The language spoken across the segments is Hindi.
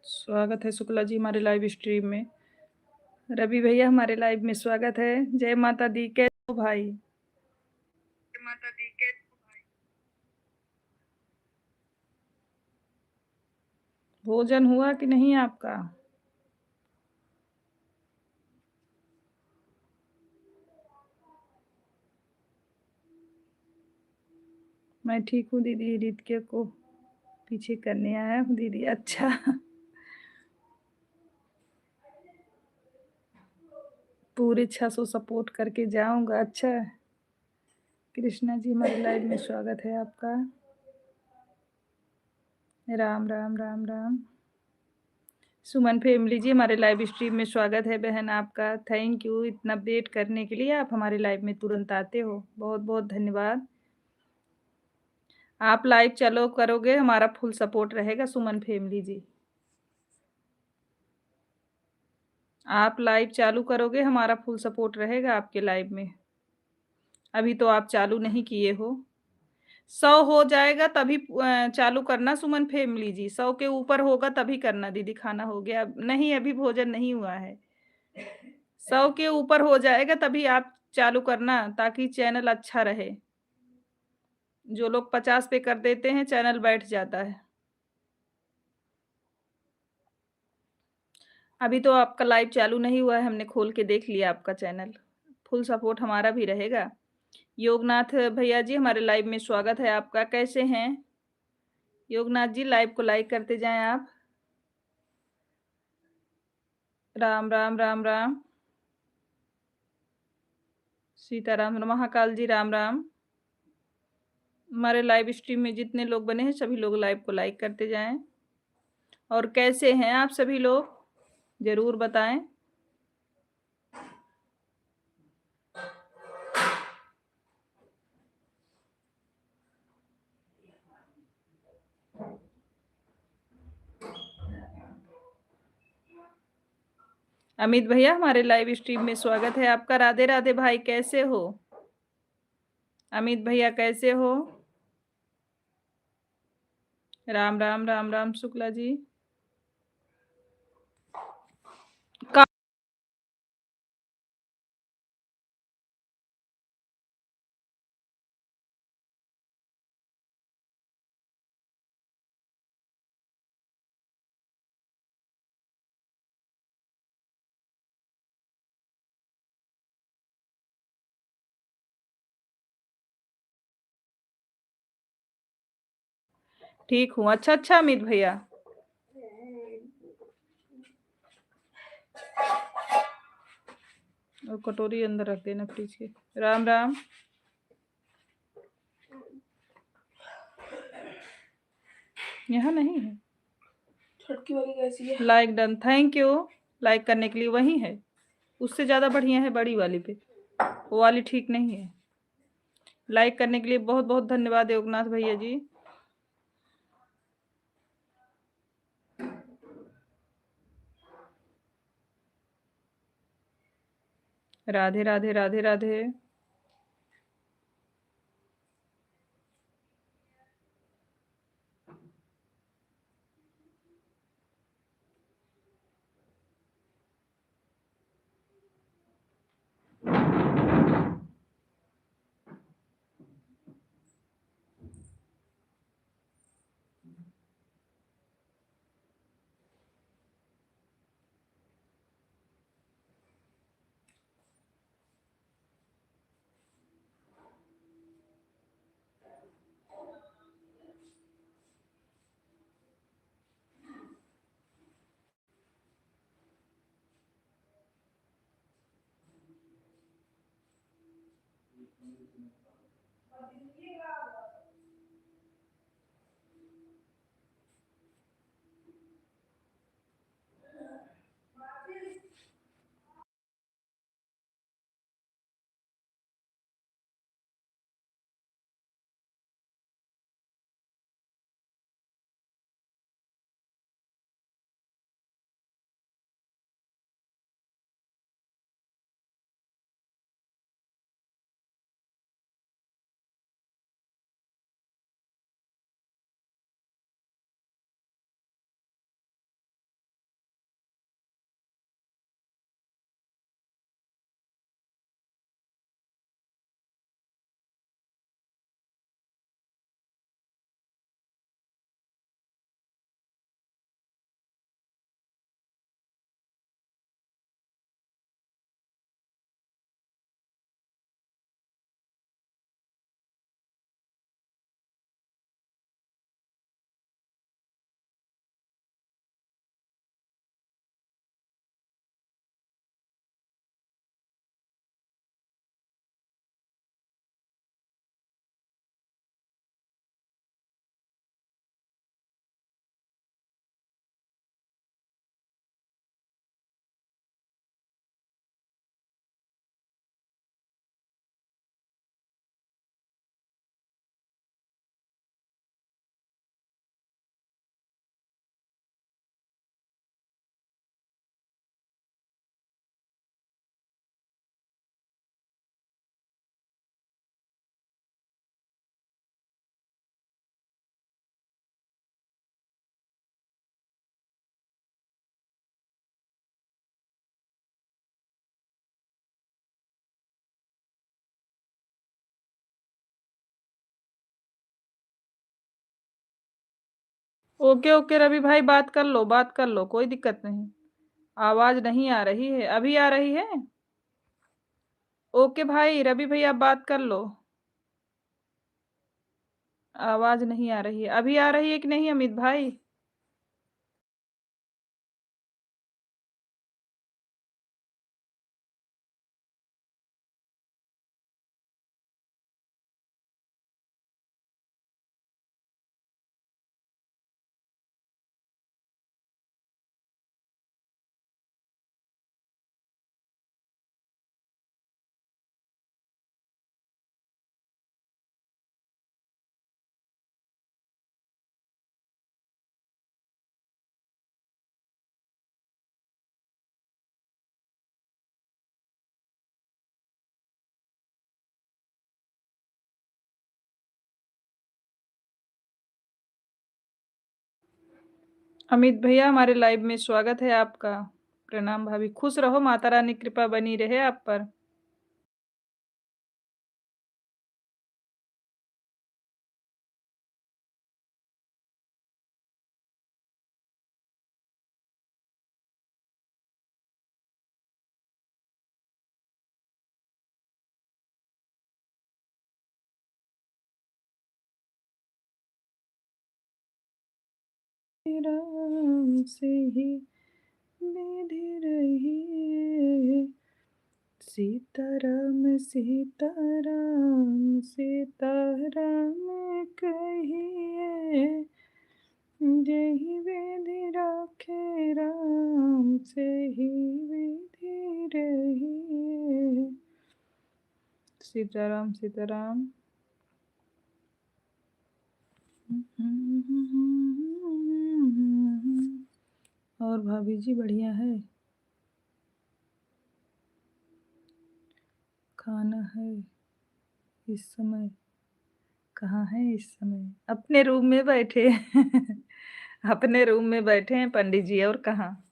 स्वागत है शुक्ला जी हमारे लाइव स्ट्रीम में। रवि भैया हमारे लाइव में स्वागत है। जय माता दी। कैसे हो भाई? माता दी के भोजन हुआ कि नहीं आपका? मैं ठीक हूँ दीदी। रितिका को पीछे करने आया हूँ दीदी। अच्छा पूरी इच्छा से सपोर्ट करके जाऊंगा। अच्छा कृष्णा जी हमारे लाइव में स्वागत है आपका। राम राम राम राम। सुमन फैमिली जी हमारे लाइव स्ट्रीम में स्वागत है बहन आपका। थैंक यू इतना वेट करने के लिए। आप हमारे लाइव में तुरंत आते हो, बहुत बहुत धन्यवाद। आप लाइव चलो करोगे हमारा फुल सपोर्ट रहेगा सुमन फैमिली जी। आप लाइव चालू करोगे हमारा फुल सपोर्ट रहेगा आपके लाइव में। अभी तो आप चालू नहीं किए हो। 100 हो जाएगा तभी चालू करना सुमन फैमिली जी। 100 के ऊपर होगा तभी करना दीदी। खाना हो गया? नहीं अभी भोजन नहीं हुआ है। 100 के ऊपर हो जाएगा तभी आप चालू करना ताकि चैनल अच्छा रहे। जो लोग 50 पे कर देते हैं चैनल बैठ जाता है। अभी तो आपका लाइव चालू नहीं हुआ है, हमने खोल के देख लिया आपका चैनल। फुल सपोर्ट हमारा भी रहेगा। योगनाथ भैया जी हमारे लाइव में स्वागत है आपका। कैसे हैं योगनाथ जी? लाइव को लाइक करते जाएं आप। राम राम राम राम। सीताराम महाकाल जी राम राम। हमारे लाइव स्ट्रीम में जितने लोग बने हैं सभी लोग लाइव को लाइक करते जाएं। और कैसे हैं आप सभी लोग जरूर बताएं। अमित भैया हमारे लाइव स्ट्रीम में स्वागत है आपका। राधे राधे भाई, कैसे हो? अमित भैया कैसे हो? राम राम राम राम शुक्ला जी। ठीक हूँ। अच्छा अच्छा अमित भैया। और कटोरी अंदर रख देना फ्रिज के। राम राम। यहाँ नहीं है। छटकी वाली कैसी है? Like done, thank you. Like करने के लिए वही है। उससे ज़्यादा बढ़िया है बड़ी वाली पे। वो वाली ठीक नहीं है। लाइक करने के लिए बहुत बहुत धन्यवाद योगनाथ भैया जी। राधे राधे राधे राधे। ओके, ओके रवि भाई बात कर लो, कोई दिक्कत नहीं। आवाज़ नहीं आ रही है, अभी आ रही है? ओके भाई, रवि भैया बात कर लो। आवाज़ नहीं आ रही है, अभी आ रही है कि नहीं अमित भाई? अमित भैया हमारे लाइव में स्वागत है आपका। प्रणाम भाभी, खुश रहो, माता रानी की कृपा बनी रहे आप पर। राम से ही विधि रही है। सीताराम सीताराम सीताराम कहिए, जही विधि राखे राम से ही विधि रही। सीताराम सीताराम। और भाभी जी बढ़िया है? खाना है इस समय? कहाँ है इस समय? अपने रूम में बैठे हैं। अपने रूम में बैठे हैं पंडित जी, और कहाँ?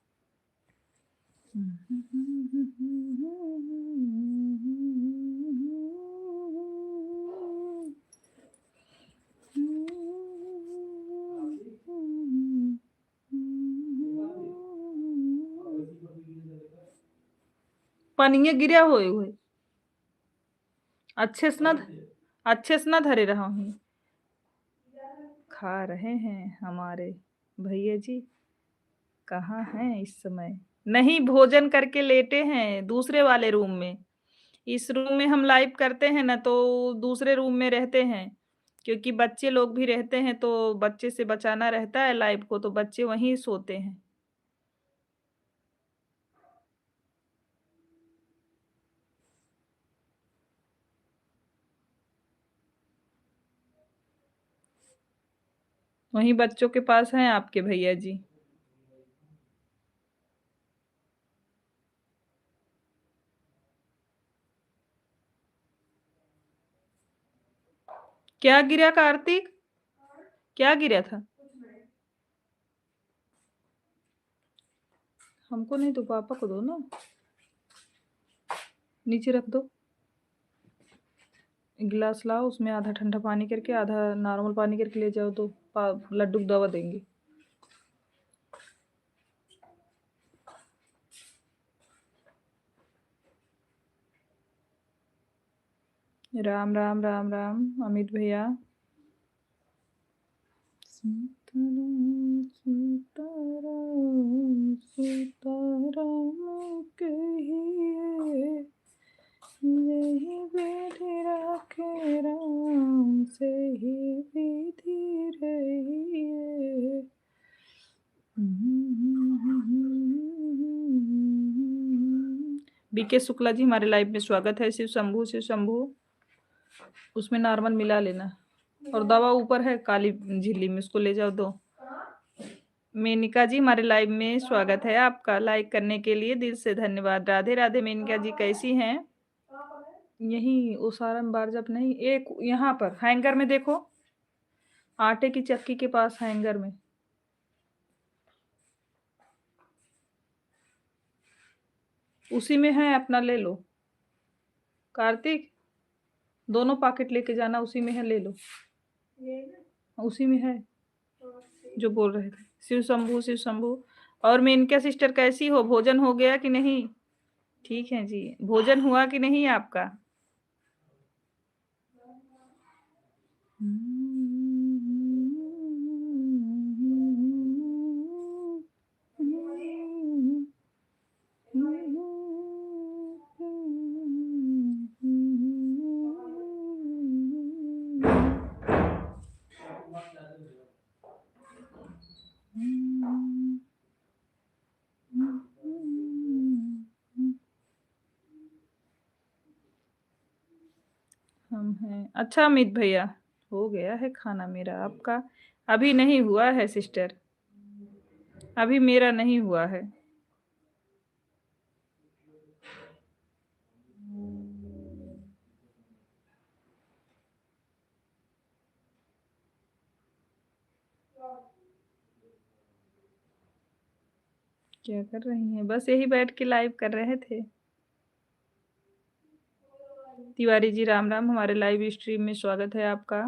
पनिया गिरा होए हुए अच्छे से ना धरे रहा हूँ। खा रहे हैं हमारे भैया जी। कहाँ हैं इस समय? नहीं, भोजन करके लेटे हैं दूसरे वाले रूम में। इस रूम में हम लाइव करते हैं ना, तो दूसरे रूम में रहते हैं, क्योंकि बच्चे लोग भी रहते हैं तो बच्चे से बचाना रहता है लाइव को, तो बच्चे वहीं सोते हैं। वहीं बच्चों के पास हैं आपके भैया जी। क्या गिरा कार्तिक? क्या गिरा था? हमको नहीं तो पापा को दो ना, नीचे रख दो। गिलास लाओ, उसमें आधा ठंडा पानी करके आधा नॉर्मल पानी करके ले जाओ, तो लड्डू को दवा देंगे। राम राम राम राम अमित भैया। सीताराम सीताराम सीताराम कहिए, यही विधि राखे राम से ही विधि रहिए। बीके शुक्ला जी हमारे लाइव में स्वागत है। शिव शंभू शिव शंभू। उसमें नॉर्मल मिला लेना, और दवा ऊपर है काली झिल्ली में, उसको ले जाओ दो। मेनिका जी हमारे लाइव में स्वागत है आपका, लाइक करने के लिए दिल से धन्यवाद। राधे राधे मेनिका जी, कैसी हैं? यही उसारन बार जब नहीं, एक यहाँ पर हैंगर में देखो, आटे की चक्की के पास हैंगर में। उसी में है, अपना ले लो। कार्तिक, दोनों पैकेट लेके जाना, उसी में है, ले लो। उसी में है। जो बोल रहे थे। शिव शंभू, शिव शंभू। और मेनका सिस्टर कैसी हो? भोजन हो गया कि नहीं? ठीक है जी। भोजन हुआ कि नहीं आपका? हम हैं। अच्छा अमित भैया, हो गया है खाना मेरा, आपका अभी नहीं हुआ है सिस्टर, अभी मेरा नहीं हुआ है। क्या कर रही हैं? बस यही बैठ के लाइव कर रहे थे। तिवारी जी राम राम, हमारे लाइव स्ट्रीम में स्वागत है आपका।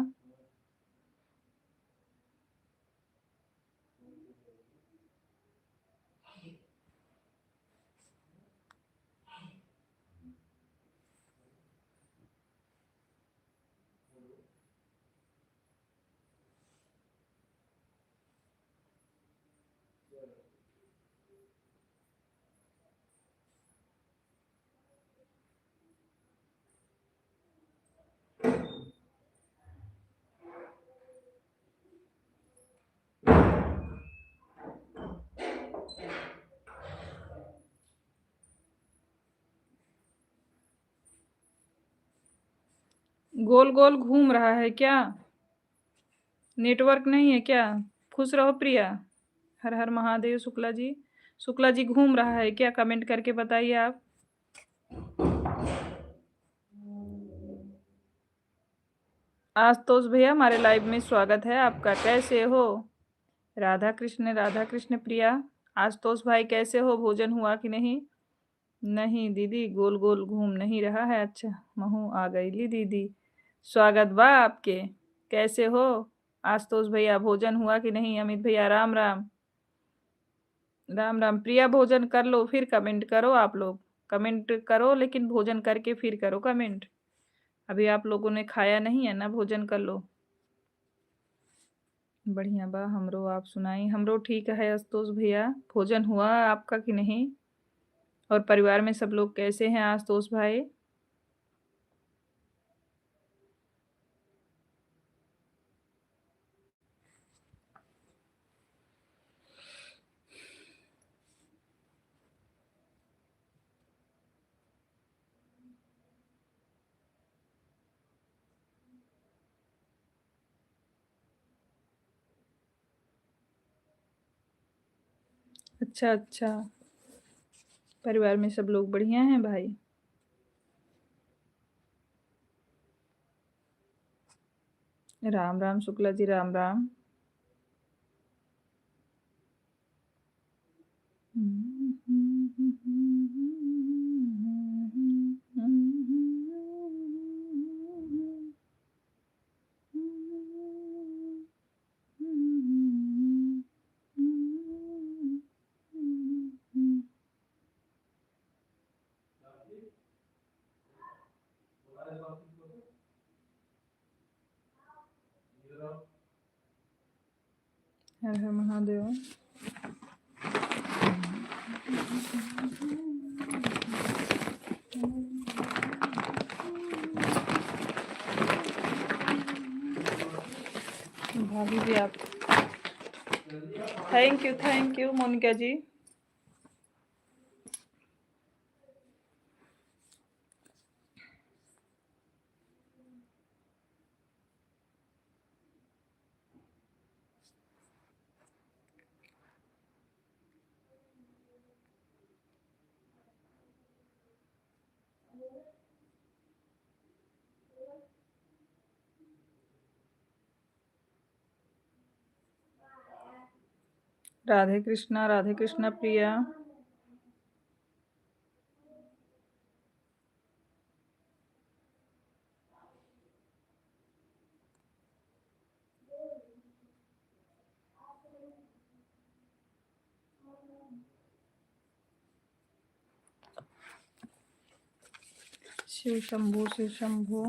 गोल गोल घूम रहा है क्या? नेटवर्क नहीं है क्या? खुश रहो प्रिया। हर हर महादेव। शुक्ला जी, शुक्ला जी घूम रहा है क्या? कमेंट करके बताइए आप। आशुतोष भैया, हमारे लाइव में स्वागत है आपका। कैसे हो? राधा कृष्ण प्रिया। आशुतोष भाई कैसे हो? भोजन हुआ कि नहीं? नहीं दीदी, गोल गोल घूम नहीं रहा है। अच्छा, महू आ गई ली दीदी। स्वागत बा आपके। कैसे हो आशुतोष भैया? भोजन हुआ कि नहीं? अमित भैया राम राम। राम राम। प्रिया भोजन कर लो फिर कमेंट करो आप लोग। कमेंट करो लेकिन भोजन करके फिर करो कमेंट। अभी आप लोगों ने खाया नहीं है ना, भोजन कर लो। बढ़िया बा हमरो, आप सुनाई। हमरो ठीक है आशुतोष भैया। भोजन हुआ आपका कि नहीं? और परिवार में सब लोग कैसे हैं आशुतोष भाई? अच्छा अच्छा, परिवार में सब लोग बढ़िया हैं भाई। राम राम शुक्ला जी, राम राम। हर हर महादेव। भाभी जी आप, थैंक यू मोनिका जी। राधे कृष्णा प्रिया। शिव शंभू शिव शंभू।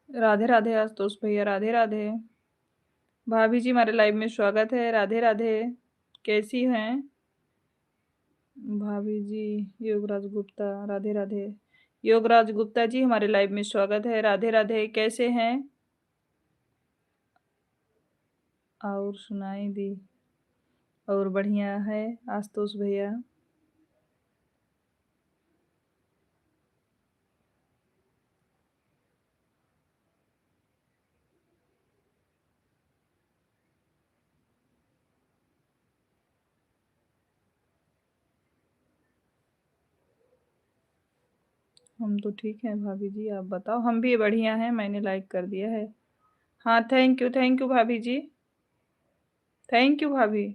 राधे राधे आशुतोष भैया, राधे राधे। भाभी जी हमारे लाइव में स्वागत है, राधे राधे। कैसी हैं भाभी जी? योगराज गुप्ता, राधे राधे। योगराज गुप्ता जी हमारे लाइव में स्वागत है, राधे राधे। कैसे हैं? और सुनाई दी। और बढ़िया है आशुतोष भैया। हम तो ठीक हैं भाभी जी, आप बताओ। हम भी बढ़िया हैं, मैंने लाइक कर दिया है। हाँ, थैंक यू भाभी जी। थैंक यू भाभी।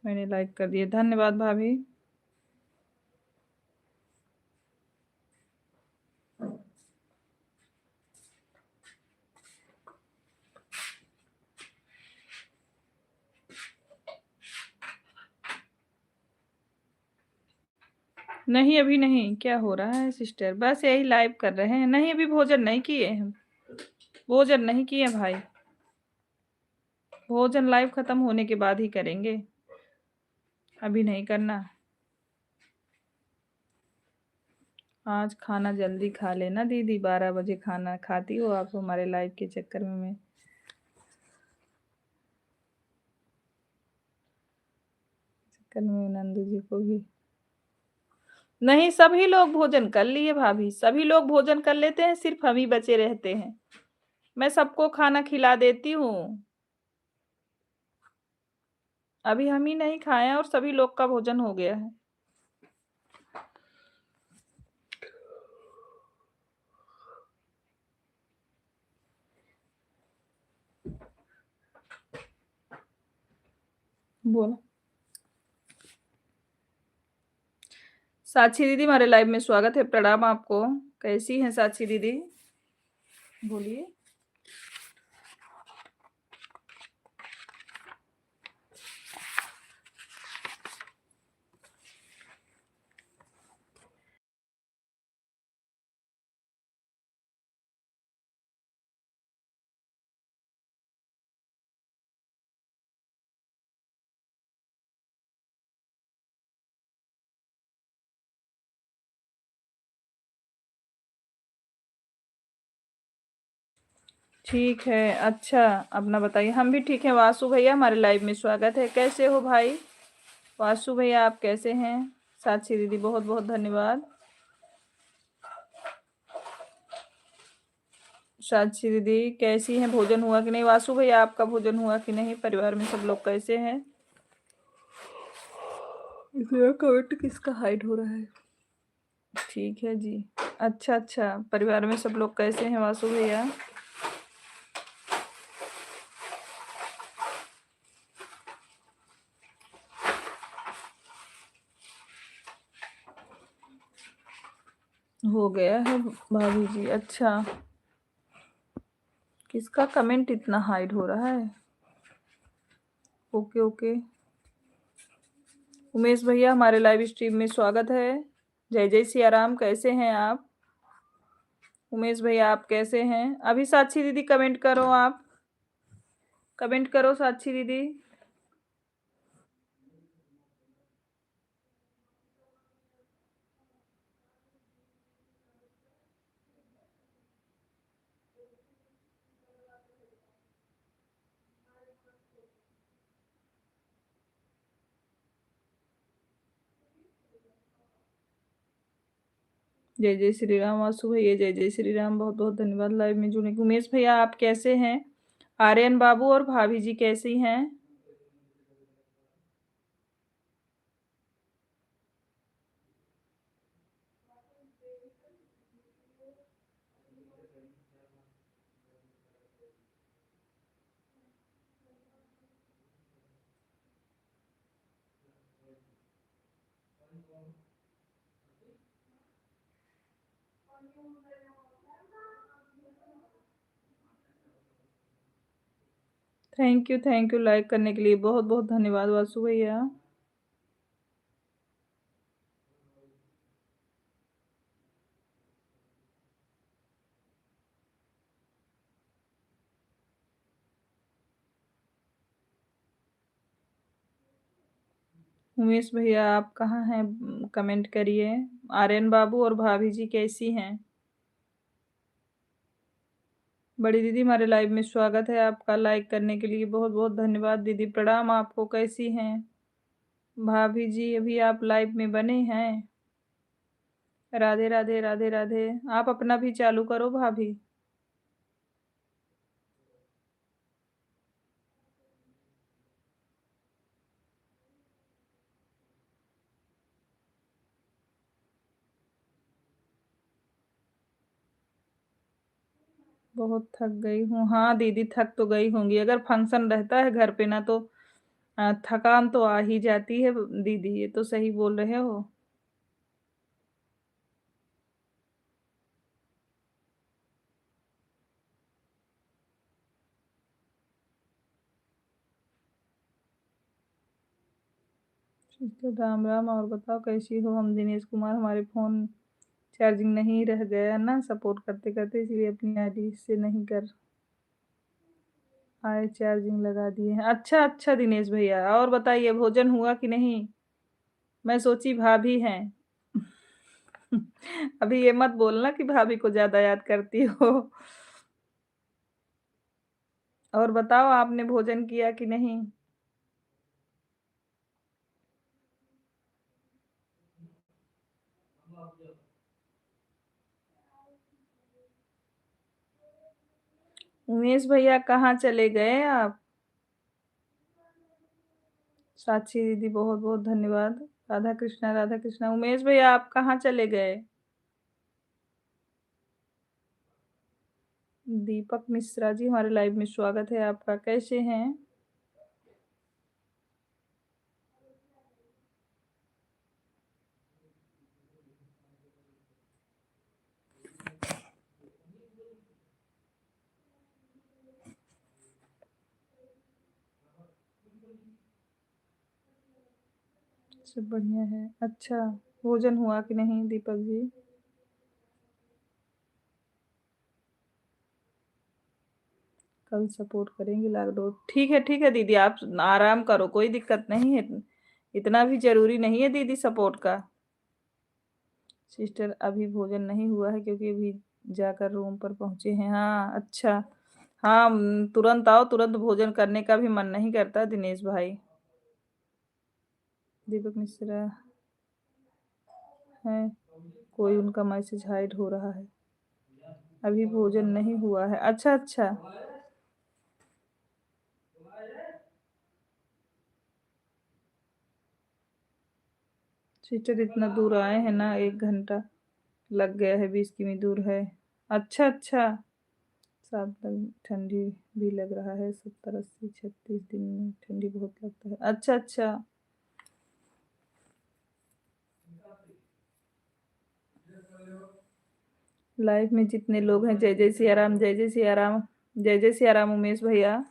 मैंने लाइक कर दिया, धन्यवाद भाभी। नहीं अभी नहीं, क्या हो रहा है सिस्टर? बस यही लाइव कर रहे हैं। नहीं अभी भोजन नहीं किए हम, भोजन नहीं किए भाई। भोजन लाइव खत्म होने के बाद ही करेंगे, अभी नहीं करना। आज खाना जल्दी खा लेना दीदी, 12 बजे खाना खाती हो आप हमारे लाइव के चक्कर में। मैं चक्कर में नंदू जी को भी नहीं, सभी लोग भोजन कर लिए भाभी, सभी लोग भोजन कर लेते हैं, सिर्फ हम ही बचे रहते हैं। मैं सबको खाना खिला देती हूँ। अभी हम ही नहीं खाए हैं और सभी लोग का भोजन हो गया है। बोलो। साक्षी दीदी हमारे लाइव में स्वागत है, प्रणाम आपको। कैसी हैं साक्षी दीदी? बोलिए। ठीक है, अच्छा अपना बताइए। हम भी ठीक है। वासु भैया हमारे लाइव में स्वागत है। कैसे हो भाई वासु भैया, आप कैसे हैं? साक्षी दीदी बहुत बहुत धन्यवाद। साक्षी दीदी कैसी हैं? भोजन हुआ कि नहीं? वासु भैया आपका भोजन हुआ कि नहीं? परिवार में सब लोग कैसे हैं? इसमें कमेंट किसका हाइड हो रहा है? ठीक है जी। अच्छा, अच्छा। परिवार में सब लोग कैसे हैं वासु भैया? हो गया है भाभी जी, अच्छा। किसका कमेंट इतना हाइड हो रहा है? Okay, okay. उमेश भैया हमारे लाइव स्ट्रीम में स्वागत है। जय जय सिया राम, कैसे हैं आप? उमेश भैया आप कैसे हैं? अभी साक्षी दीदी कमेंट करो आप। कमेंट करो साक्षी दीदी। जय जय श्री राम वासु भैया, जय जय श्री राम, बहुत बहुत धन्यवाद लाइव में जुड़ने के। उमेश भैया आप कैसे हैं? आर्यन बाबू और भाभी जी कैसी हैं? थैंक यू लाइक करने के लिए, बहुत बहुत धन्यवाद वासु भैया। उमेश भैया आप कहाँ हैं? कमेंट करिए। आर्यन बाबू और भाभी जी कैसी हैं? बड़ी दीदी हमारे लाइव में स्वागत है आपका, लाइक करने के लिए बहुत बहुत धन्यवाद दीदी, प्रणाम आपको, कैसी हैं? भाभी जी अभी आप लाइव में बने हैं? राधे राधे राधे राधे। आप अपना भी चालू करो भाभी। बहुत थक गई हूँ। हाँ दीदी थक तो गई होंगी, अगर फंक्शन रहता है घर पे ना तो थकान तो आ ही जाती है दीदी, ये तो सही बोल रहे हो। राम राम, और बताओ कैसी हो? हम दिनेश कुमार, हमारे फोन चार्जिंग नहीं रह गया ना सपोर्ट करते करते, इसलिए अपनी आईडी से नहीं कर आए, चार्जिंग लगा दिए हैं। अच्छा अच्छा दिनेश भैया, और बताइए भोजन हुआ कि नहीं? मैं सोची भाभी हैं। अभी ये मत बोलना कि भाभी को ज्यादा याद करती हो। और बताओ आपने भोजन किया कि नहीं? उमेश भैया कहाँ चले गए आप? साक्षी दीदी बहुत बहुत धन्यवाद। राधा कृष्णा राधा कृष्णा। उमेश भैया आप कहाँ चले गए? दीपक मिश्रा जी हमारे लाइव में स्वागत है आपका, कैसे हैं? सब बढ़िया है। अच्छा, भोजन हुआ कि नहीं दीपक जी? कल सपोर्ट करेंगे लॉकडाउन, ठीक है दीदी, आप आराम करो, कोई दिक्कत नहीं है। इतना भी जरूरी नहीं है दीदी सपोर्ट का। सिस्टर अभी भोजन नहीं हुआ है क्योंकि अभी जाकर रूम पर पहुंचे हैं। हाँ अच्छा। हाँ तुरंत आओ, तुरंत भोजन करने का भी मन नहीं करता दिनेश भाई। दीपक मिश्रा है, कोई उनका मैसेज हाइड हो रहा है। अभी भोजन नहीं हुआ है, अच्छा अच्छा। सिस्टर इतना दूर आए हैं ना, 1 घंटा लग गया है, 20 किमी दूर है। अच्छा, अच्छा। साथ लग ठंडी भी लग रहा है, 70, 80, 36 दिन में ठंडी बहुत लगता है। अच्छा, अच्छा। लाइव में जितने लोग हैं, जय जय सिया राम, जय जय सिया राम, जय जय सिया राम उमेश भैया।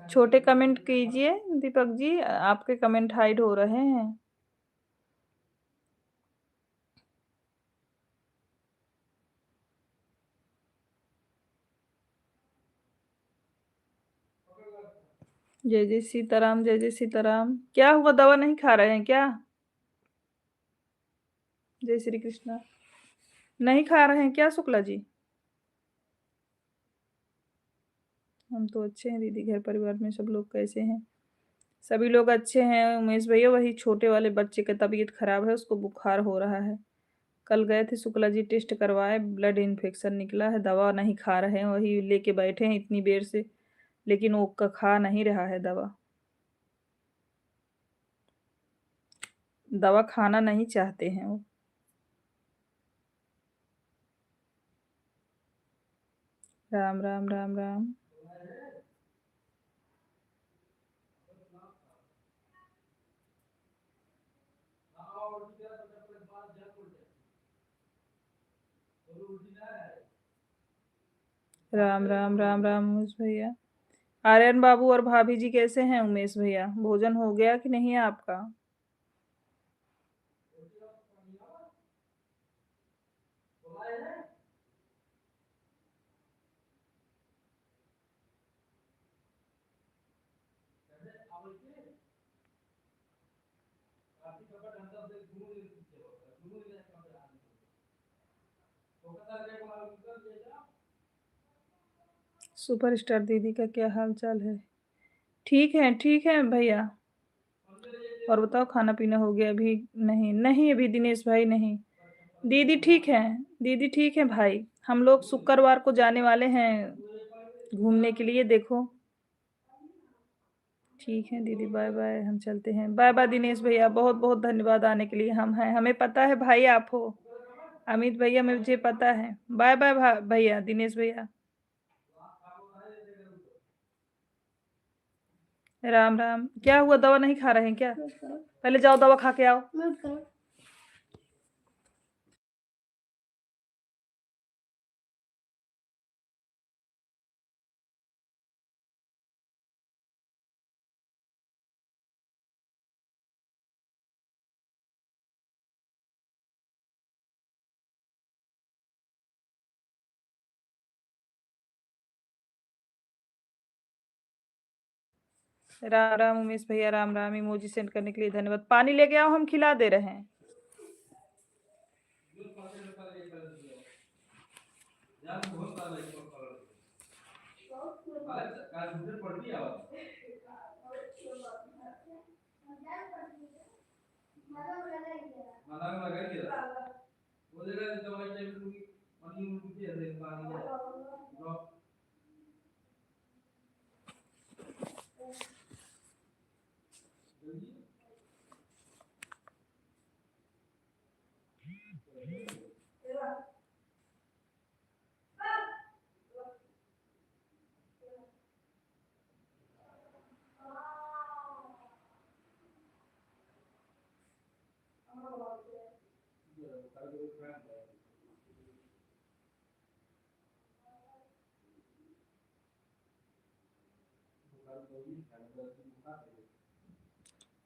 छोटे कमेंट कीजिए दीपक जी, आपके कमेंट हाइड हो रहे हैं। जय जय सीताराम, जय जय सीताराम। क्या हुआ, दवा नहीं खा रहे हैं क्या? जय श्री कृष्णा। नहीं खा रहे हैं क्या शुक्ला जी? हम तो अच्छे हैं दीदी, घर परिवार में सब लोग कैसे हैं? सभी लोग अच्छे हैं उमेश भैया, वही छोटे वाले बच्चे की तबीयत खराब है, उसको बुखार हो रहा है। कल गए थे शुक्ला जी, टेस्ट करवाए, ब्लड इन्फेक्शन निकला है, दवा नहीं खा रहे हैं, वही लेके बैठे हैं इतनी देर से, लेकिन वो खा नहीं रहा है दवा। दवा खाना नहीं चाहते हैं वो। राम राम राम राम। राम राम राम राम उमेश भैया। आर्यन बाबू और भाभी जी कैसे हैं उमेश भैया? भोजन हो गया कि नहीं है आपका? सुपरस्टार दीदी का क्या हाल चाल है? ठीक है भैया। और बताओ, खाना पीना हो गया अभी? नहीं नहीं, अभी दिनेश भाई नहीं। दीदी ठीक है, दीदी ठीक है भाई। हम लोग शुक्रवार को जाने वाले हैं घूमने के लिए, देखो। ठीक है दीदी, बाय बाय, हम चलते हैं। बाय बाय दिनेश भैया, बहुत बहुत धन्यवाद आने के लिए। हम हैं, हमें पता है भाई आप हो। अमित भैया मुझे पता है। बाय बाय भैया, दिनेश भैया। राम राम। क्या हुआ, दवा नहीं खा रहे हैं क्या? पहले जाओ दवा खा के आओ। राम राम उमेश भैया, राम राम। इमोजी सेंड करने के लिए धन्यवाद। पानी लेके आओ, हम खिला दे रहे हैं।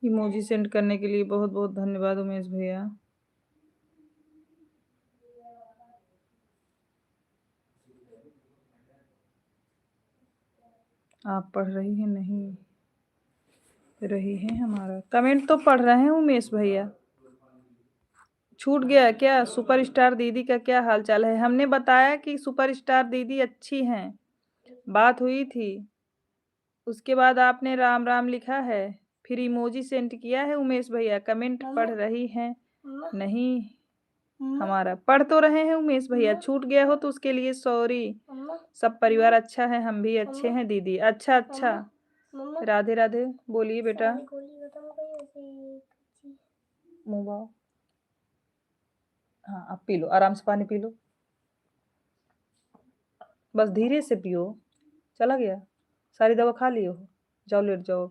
इमोजी सेंड करने के लिए बहुत बहुत धन्यवाद उमेश भैया। आप पढ़ रही हैं? नहीं रही हैं, हमारा कमेंट तो पढ़ रहे हैं उमेश भैया। छूट गया क्या? सुपरस्टार दीदी का क्या हाल चाल है? हमने बताया कि सुपरस्टार दीदी अच्छी हैं, बात हुई थी। उसके बाद आपने राम राम लिखा है, फिर इमोजी सेंड किया है उमेश भैया। कमेंट पढ़ रही हैं? नहीं, हमारा पढ़ तो रहे हैं उमेश भैया। छूट गया हो तो उसके लिए सॉरी। सब परिवार अच्छा है, हम भी अच्छे हैं दीदी। अच्छा अच्छा। राधे राधे। बोलिए बेटा। मुंह बाओ। हाँ, हाँ, अब पी लो, आराम से पानी पी लो। बस धीरे से पियो। चला गया? सारी दवा खा लिए हो? जाओ लेट जाओ।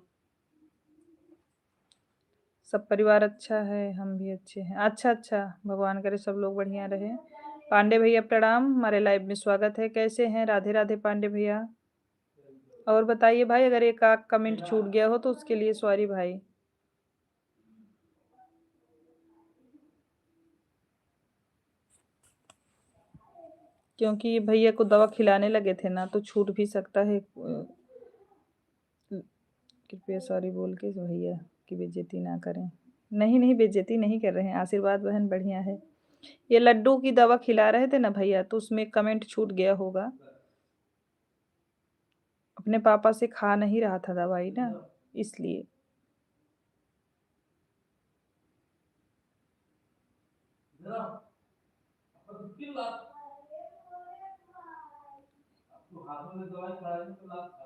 सब परिवार अच्छा है, हम भी अच्छे हैं। अच्छा, अच्छा, भगवान करे सब लोग बढ़िया रहें। पांडे भैया प्रणाम, हमारे लाइव में स्वागत है। कैसे हैं? राधे राधे पांडे भैया। और बताइए भाई, अगर एक आध कमेंट छूट गया हो तो उसके लिए सॉरी भाई। क्योंकि ये भैया को दवा खिलाने लगे थे ना, तो छूट भी सकता है। कृपया सॉरी बोल के भैया की बेइज्जती ना करें। नहीं, नहीं, बेइज्जती नहीं कर रहे हैं। आशीर्वाद बहन बढ़िया है। ये लड्डू की दवा खिला रहे थे ना भैया, तो उसमें कमेंट छूट गया होगा। अपने पापा से खा नहीं रहा था दवाई ना, इसलिए।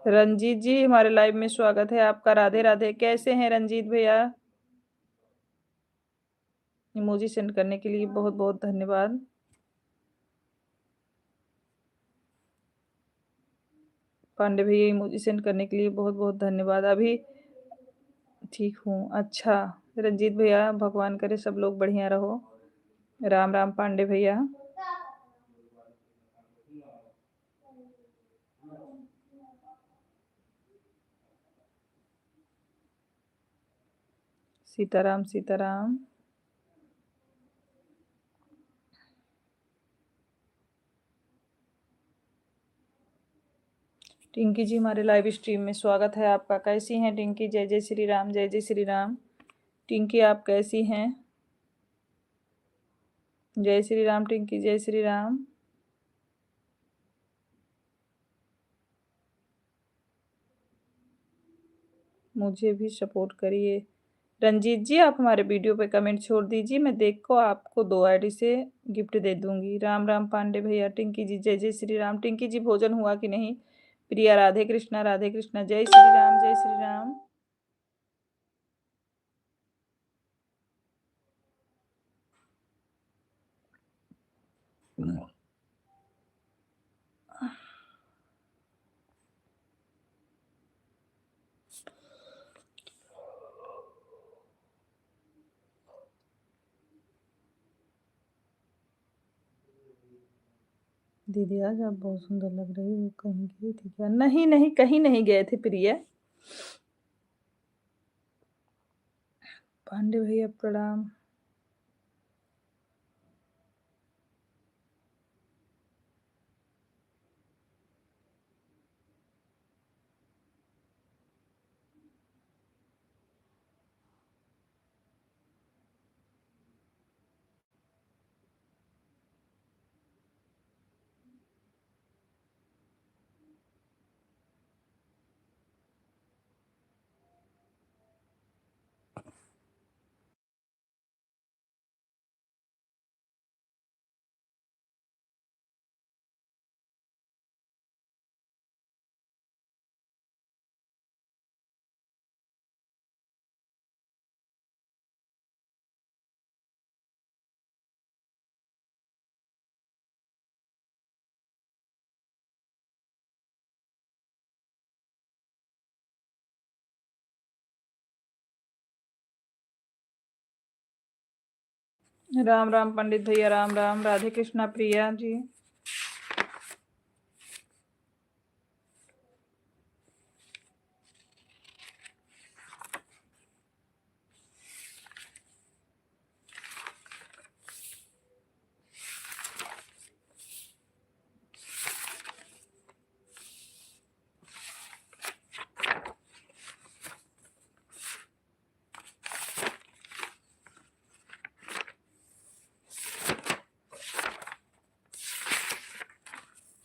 रंजीत जी, हमारे लाइव में स्वागत है आपका। राधे राधे। कैसे हैं रंजीत भैया? इमोजी सेंड करने के लिए बहुत बहुत धन्यवाद। पांडे भैया, इमोजी सेंड करने के लिए बहुत बहुत धन्यवाद। अभी ठीक हूँ। अच्छा, रंजीत भैया, भगवान करे सब लोग बढ़िया रहो। राम राम पांडे भैया। सीताराम सीताराम। टिंकी जी, हमारे लाइव स्ट्रीम में स्वागत है आपका। कैसी हैं टिंकी? जय जय श्री राम, जय जय श्री राम। टिंकी, आप कैसी हैं? जय श्री राम टिंकी, जय श्री राम। मुझे भी सपोर्ट करिए। रंजीत जी, आप हमारे वीडियो पे कमेंट छोड़ दीजिए, मैं देख को आपको 2 आईडी से गिफ्ट दे दूंगी। राम राम पांडे भैया। टिंकी जी, जय जय श्री राम। टिंकी जी, भोजन हुआ कि नहीं? प्रिया, राधे कृष्णा राधे कृष्णा। जय श्री राम, जय श्री राम। दीदी, आज आप बहुत सुंदर लग रही हो। कहीं गई थी क्या? नहीं, नहीं, कहीं नहीं गए थे प्रिया। पांडे भैया प्रणाम। राम राम पंडित भैया, राम राम। राधे कृष्णा प्रिया जी।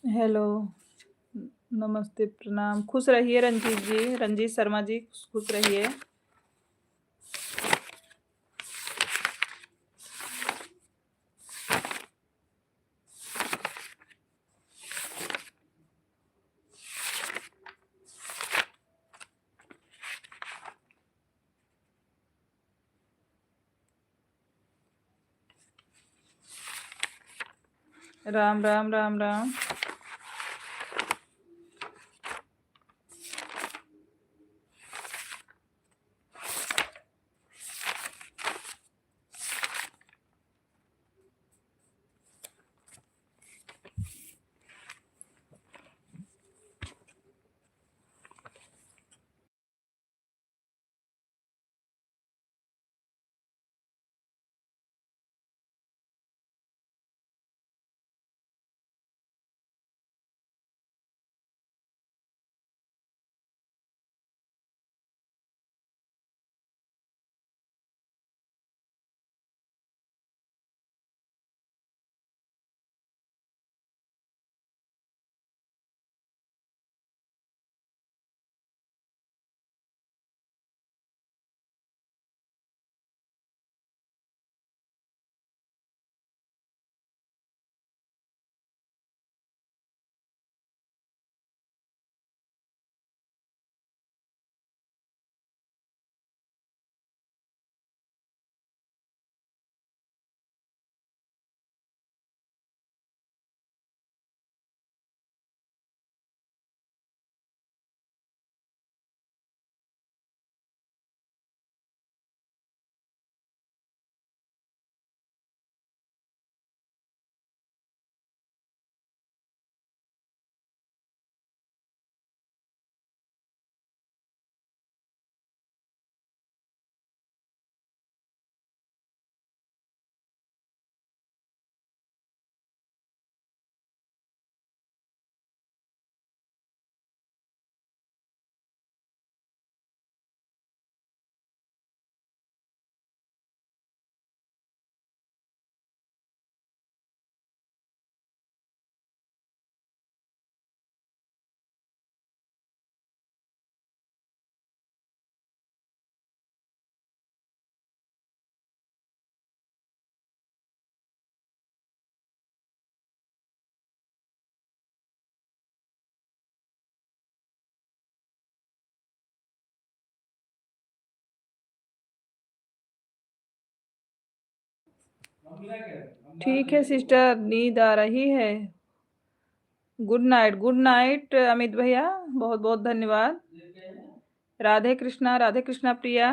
हेलो, नमस्ते, प्रणाम। खुश रहिए रंजीत जी, रंजीत शर्मा जी, खुश रहिए। राम राम राम राम। ठीक है सिस्टर, नींद आ रही है। गुड नाइट अमित भैया, बहुत बहुत धन्यवाद। राधे कृष्णा प्रिया।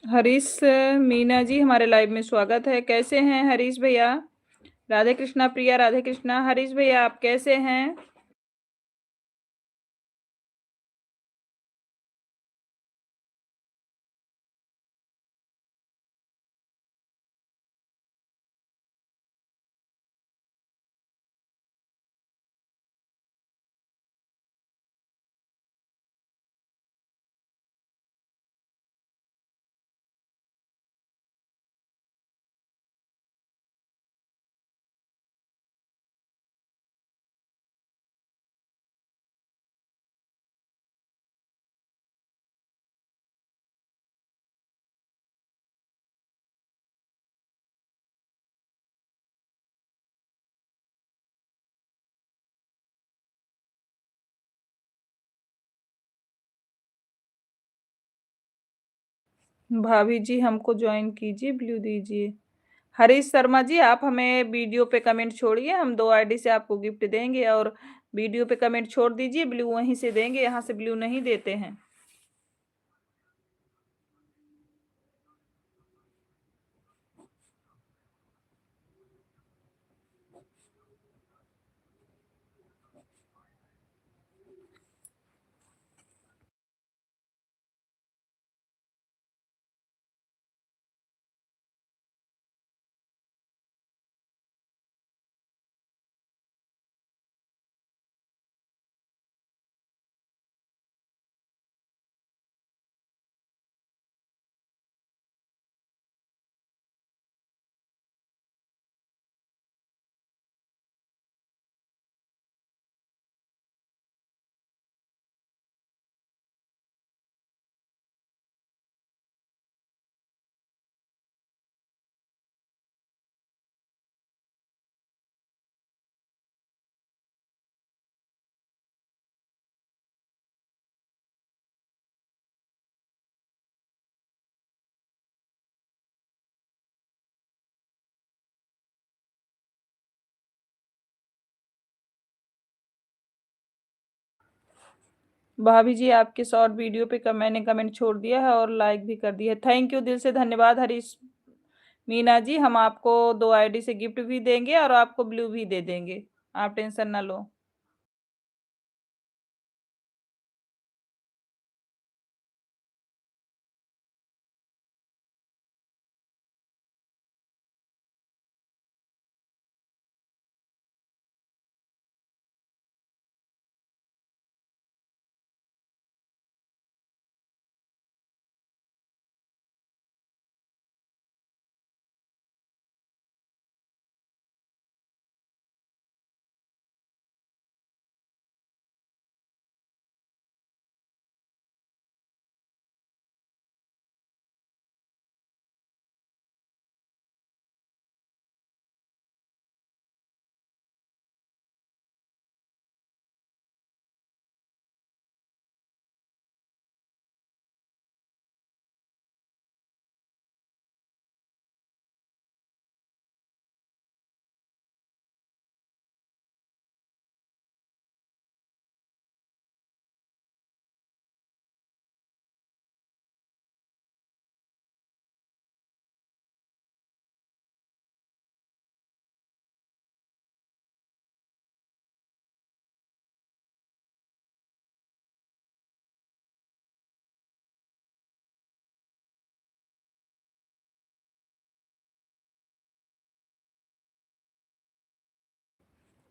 हरीश मीना जी, हमारे लाइव में स्वागत है। कैसे हैं हरीश भैया? राधे कृष्णा प्रिया, राधे कृष्णा। हरीश भैया आप कैसे हैं? भाभी जी हमको ज्वाइन कीजिए, ब्लू दीजिए। हरीश शर्मा जी, आप हमें वीडियो पे कमेंट छोड़िए, हम 2 आईडी से आपको गिफ्ट देंगे। और वीडियो पे कमेंट छोड़ दीजिए, ब्लू वहीं से देंगे, यहाँ से ब्लू नहीं देते हैं। भाभी जी आपके शॉर्ट वीडियो पे मैंने कमेंट छोड़ दिया है और लाइक भी कर दिया है। थैंक यू, दिल से धन्यवाद हरीश मीना जी। हम आपको 2 आईडी से गिफ्ट भी देंगे और आपको ब्लू भी दे देंगे। आप टेंशन ना लो।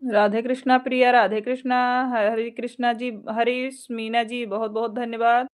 राधे कृष्णा प्रिया, राधे कृष्णा, हरे कृष्णा जी, हरीश मीना जी बहुत-बहुत धन्यवाद।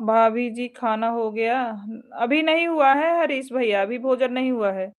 भाभी जी खाना हो गया? अभी नहीं हुआ है हरीश भैया, अभी भोजन नहीं हुआ है।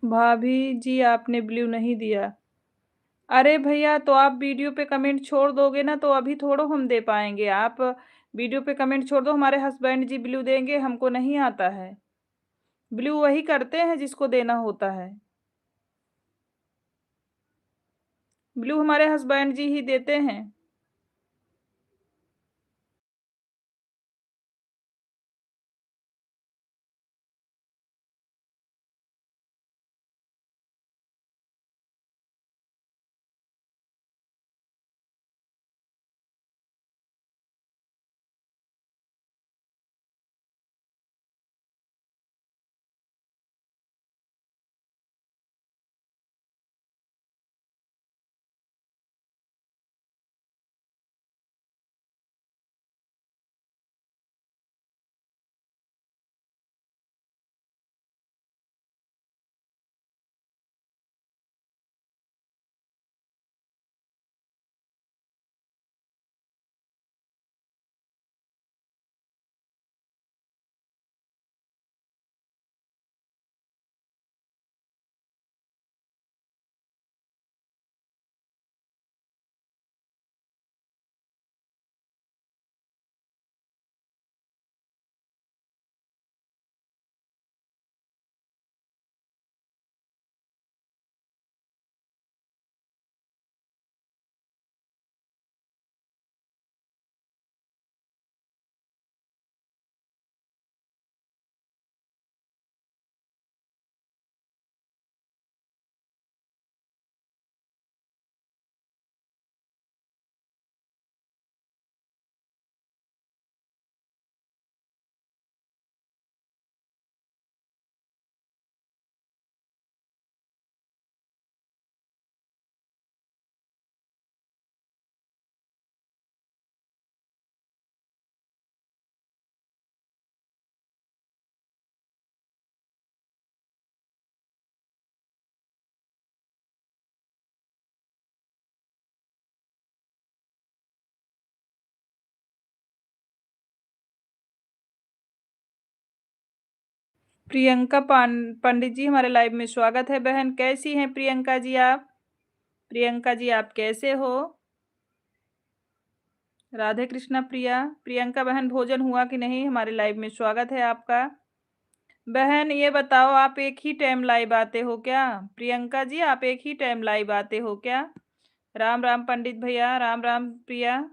भाभी जी आपने ब्लू नहीं दिया। अरे भैया तो आप वीडियो पे कमेंट छोड़ दोगे ना तो अभी थोड़ो हम दे पाएँगे। आप वीडियो पे कमेंट छोड़ दो, हमारे हस्बैंड जी ब्लू देंगे, हमको नहीं आता है। ब्लू वही करते हैं जिसको देना होता है। ब्लू हमारे हस्बैंड जी ही देते हैं। प्रियंका पंडित जी हमारे लाइव में स्वागत है बहन। कैसी हैं प्रियंका जी आप? प्रियंका जी आप कैसे हो? राधे कृष्णा प्रिया। प्रियंका बहन भोजन हुआ कि नहीं? हमारे लाइव में स्वागत है आपका। बहन ये बताओ आप एक ही टाइम लाइव आते हो क्या? प्रियंका जी आप एक ही टाइम लाइव आते हो क्या? राम राम पंडित भैया, राम राम प्रिया।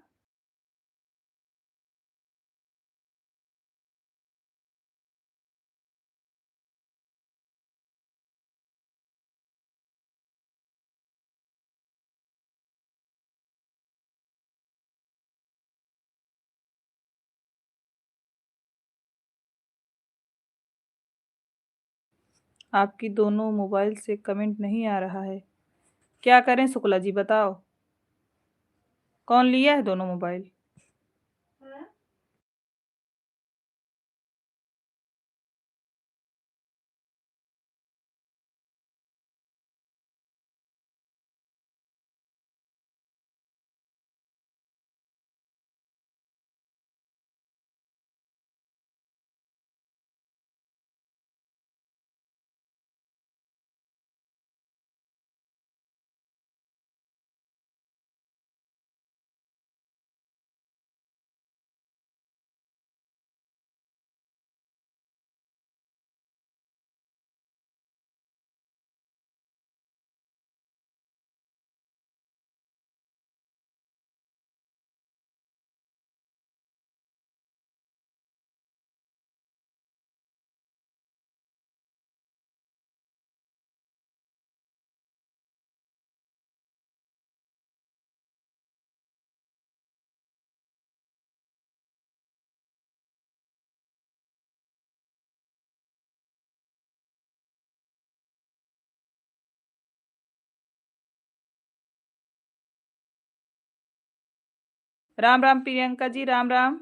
आपकी दोनों मोबाइल से कमेंट नहीं आ रहा है, क्या करें शुक्ला जी बताओ? कौन लिया है दोनों मोबाइल? राम राम प्रियंका जी, राम राम।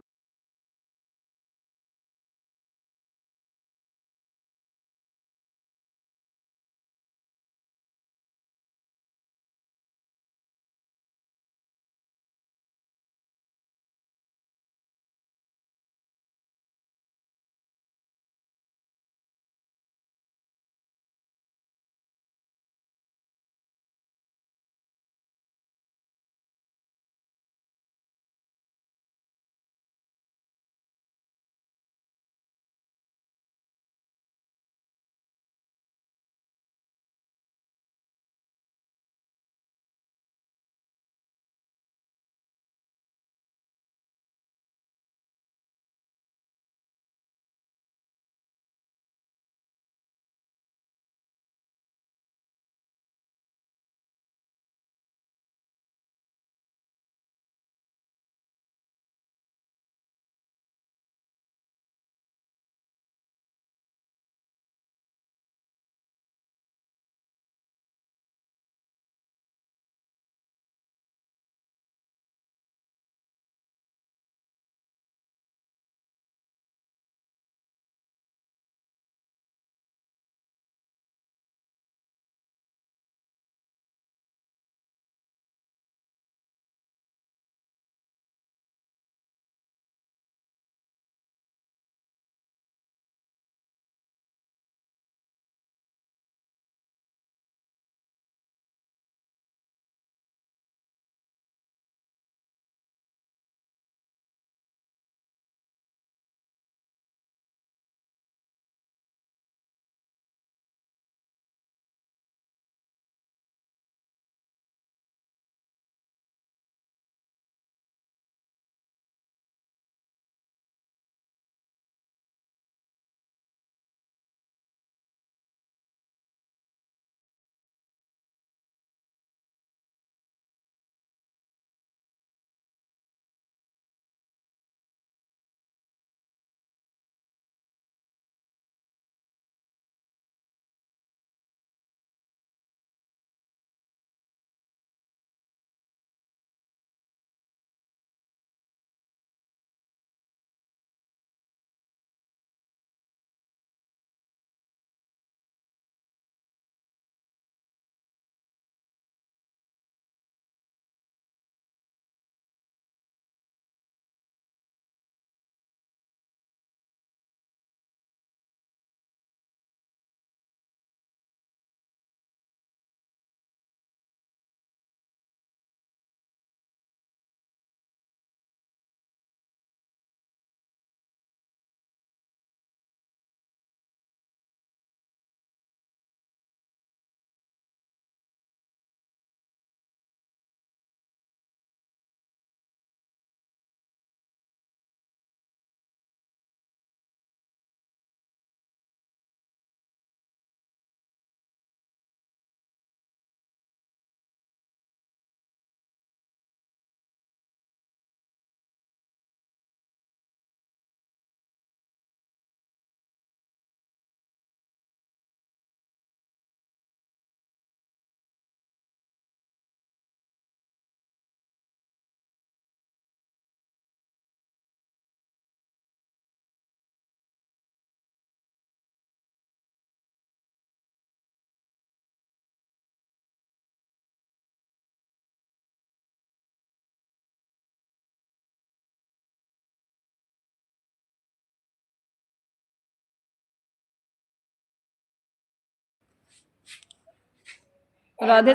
राधे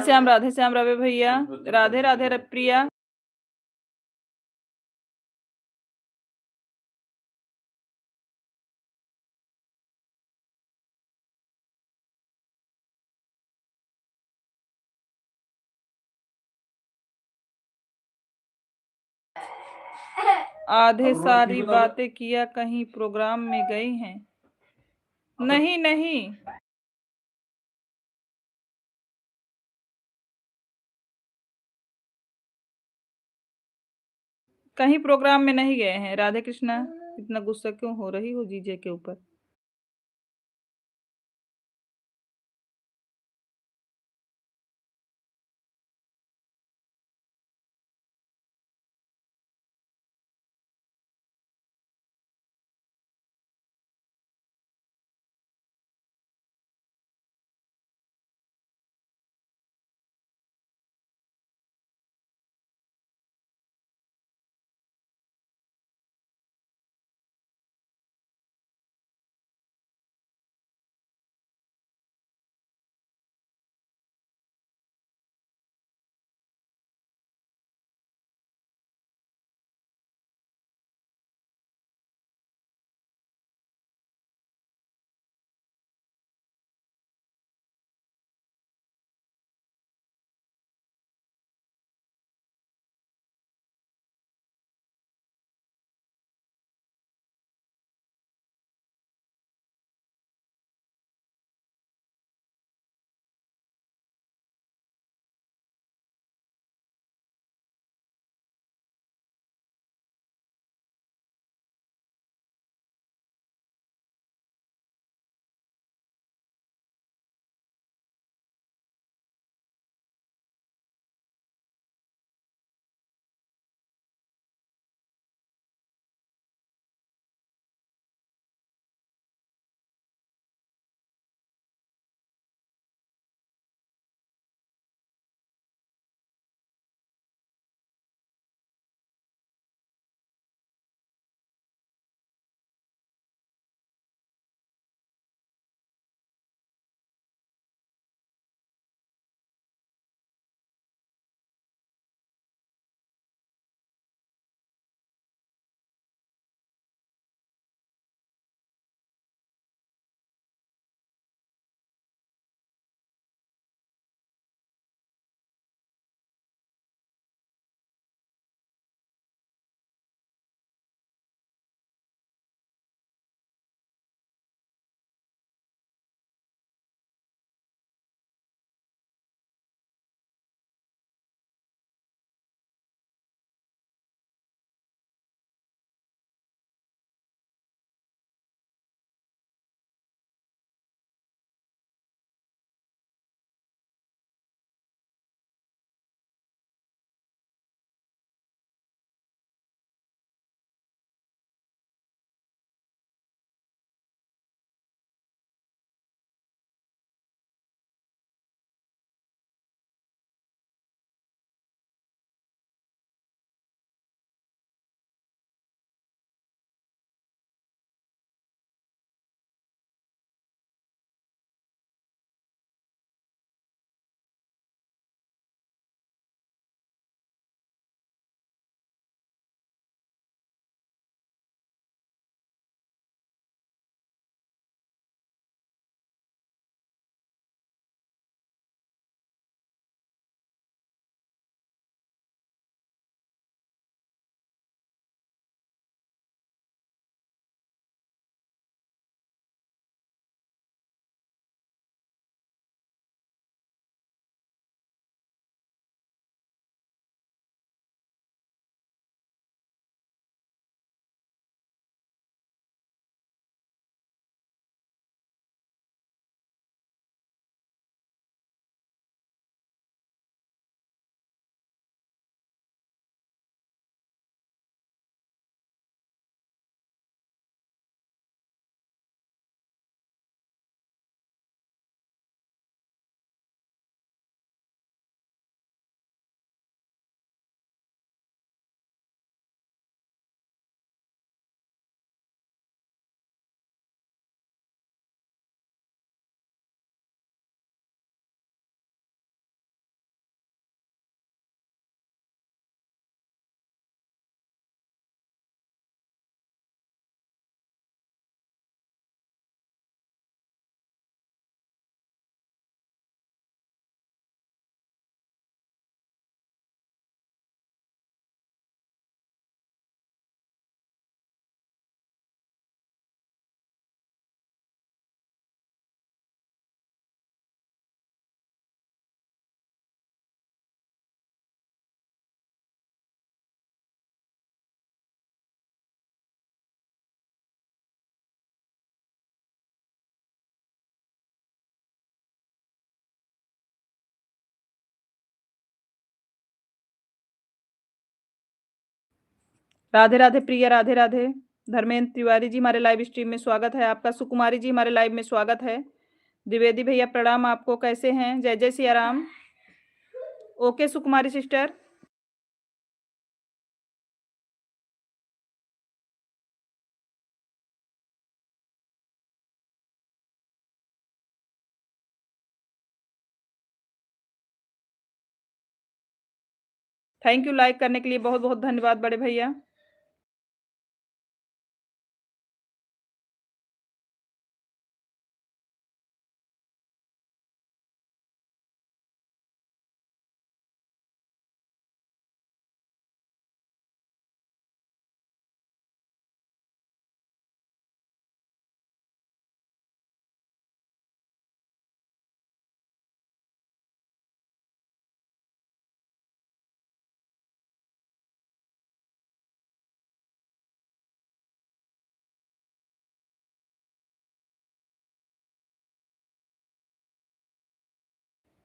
श्याम रवि भैया, राधे राधे प्रिया। आधे सारी बातें किया, कहीं प्रोग्राम में गई हैं? नहीं नहीं, कहीं प्रोग्राम में नहीं गए हैं। राधे कृष्णा, इतना गुस्सा क्यों हो रही हो जीजे के ऊपर? राधे राधे प्रिया, राधे राधे। धर्मेंद्र तिवारी जी हमारे लाइव स्ट्रीम में स्वागत है आपका। सुकुमारी जी हमारे लाइव में स्वागत है। द्विवेदी भैया प्रणाम आपको, कैसे हैं? जय जय Siya Ram. Okay Sukumari sister. Thank you like करने के लिए, बहुत बहुत धन्यवाद बड़े भैया।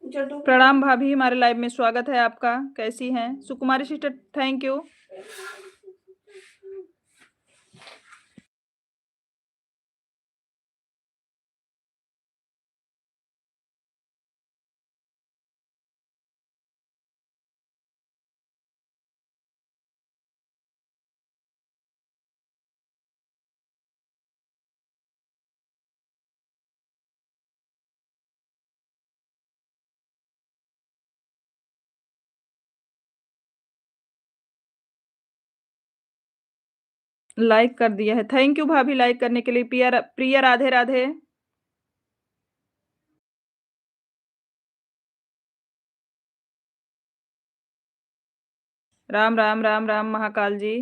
प्रणाम भाभी, हमारे लाइव में स्वागत है आपका। कैसी हैं सुकुमारी सिस्टर? Thank you. लाइक कर दिया है, थैंक यू भाभी लाइक करने के लिए। प्रिया प्रिया राधे राधे। राम राम राम राम महाकाल जी।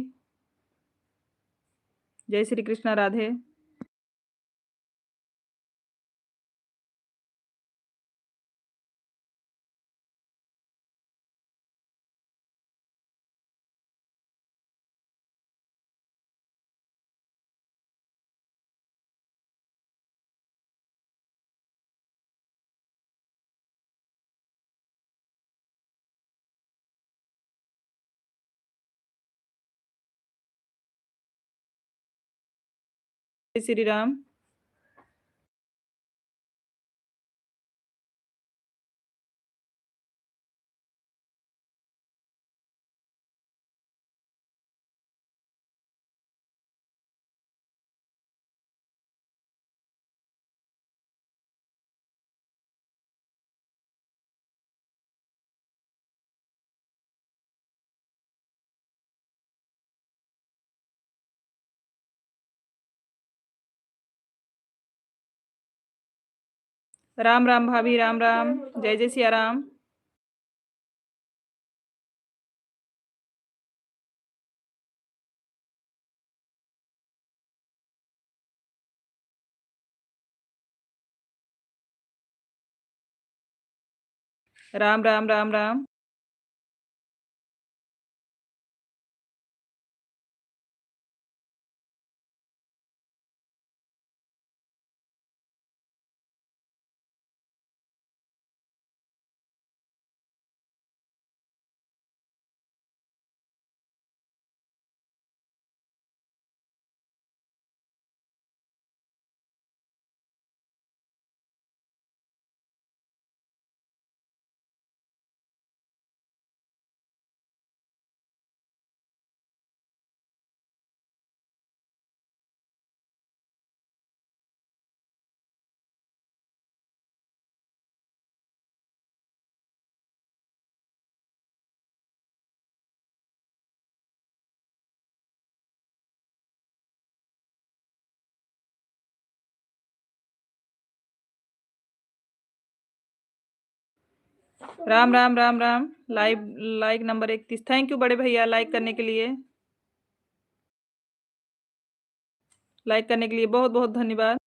जय श्री कृष्ण, राधे। जय श्री राम। राम राम भाभी, राम राम। जय जय Siya Ram. Ram Ram Ram Ram. Ram Ram Ram Ram. Live like number 31। Thank you बड़े भैया लाइक करने के लिए। लाइक करने के लिए बहुत बहुत धन्यवाद।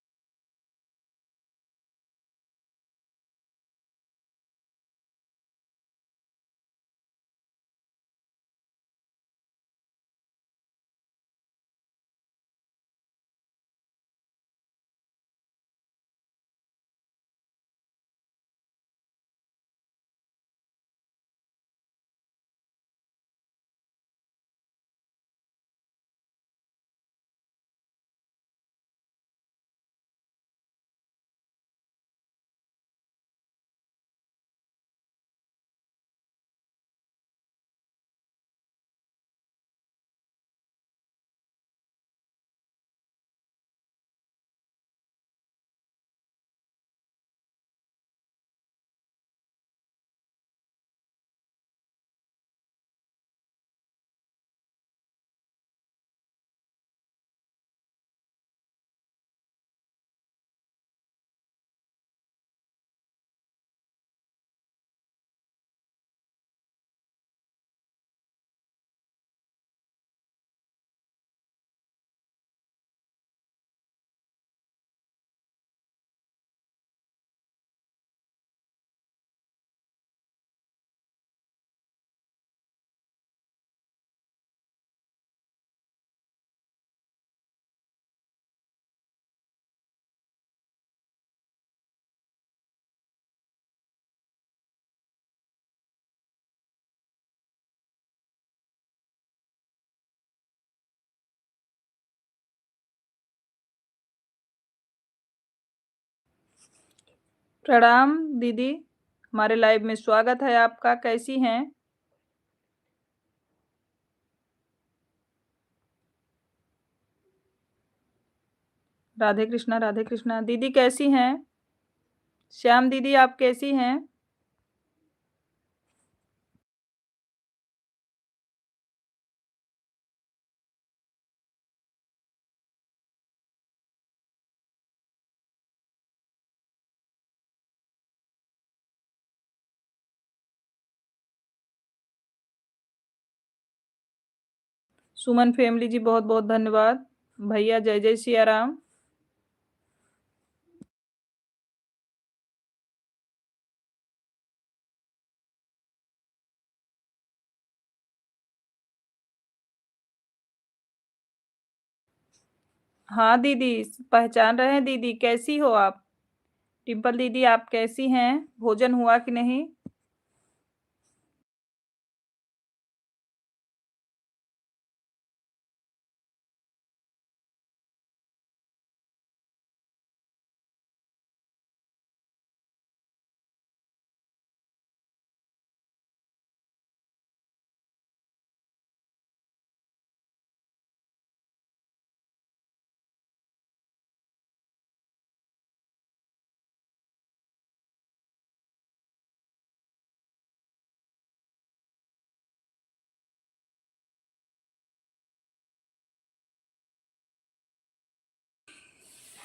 प्रणाम दीदी, हमारे लाइव में स्वागत है आपका, कैसी हैं? राधे कृष्णा। दीदी कैसी हैं? श्याम दीदी आप कैसी हैं? सुमन फैमिली जी बहुत-बहुत धन्यवाद। भैया जय जय सिया राम। हाँ दीदी, पहचान रहे हैं दीदी, कैसी हो आप? डिम्पल दीदी आप कैसी हैं? भोजन हुआ कि नहीं?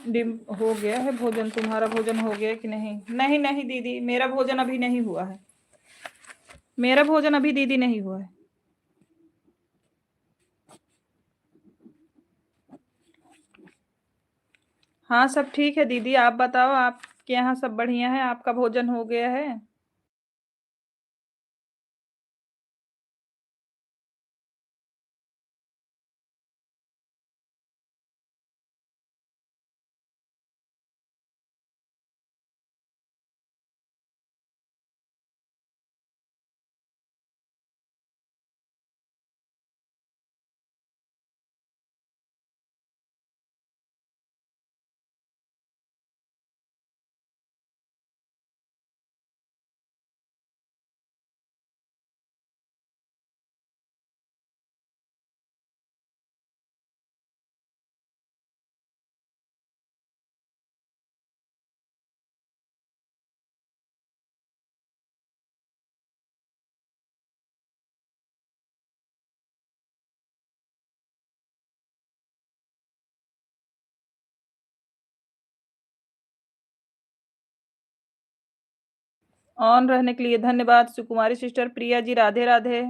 डिम हो गया है भोजन, तुम्हारा भोजन हो गया कि नहीं? नहीं, नहीं दीदी, मेरा भोजन अभी नहीं हुआ है। मेरा भोजन अभी दीदी नहीं हुआ है। हाँ, सब ठीक है दीदी, आप बताओ आपके यहाँ सब बढ़िया है? आपका भोजन हो गया है? ऑन रहने के लिए धन्यवाद सुकुमारी सिस्टर। प्रिया जी राधे राधे।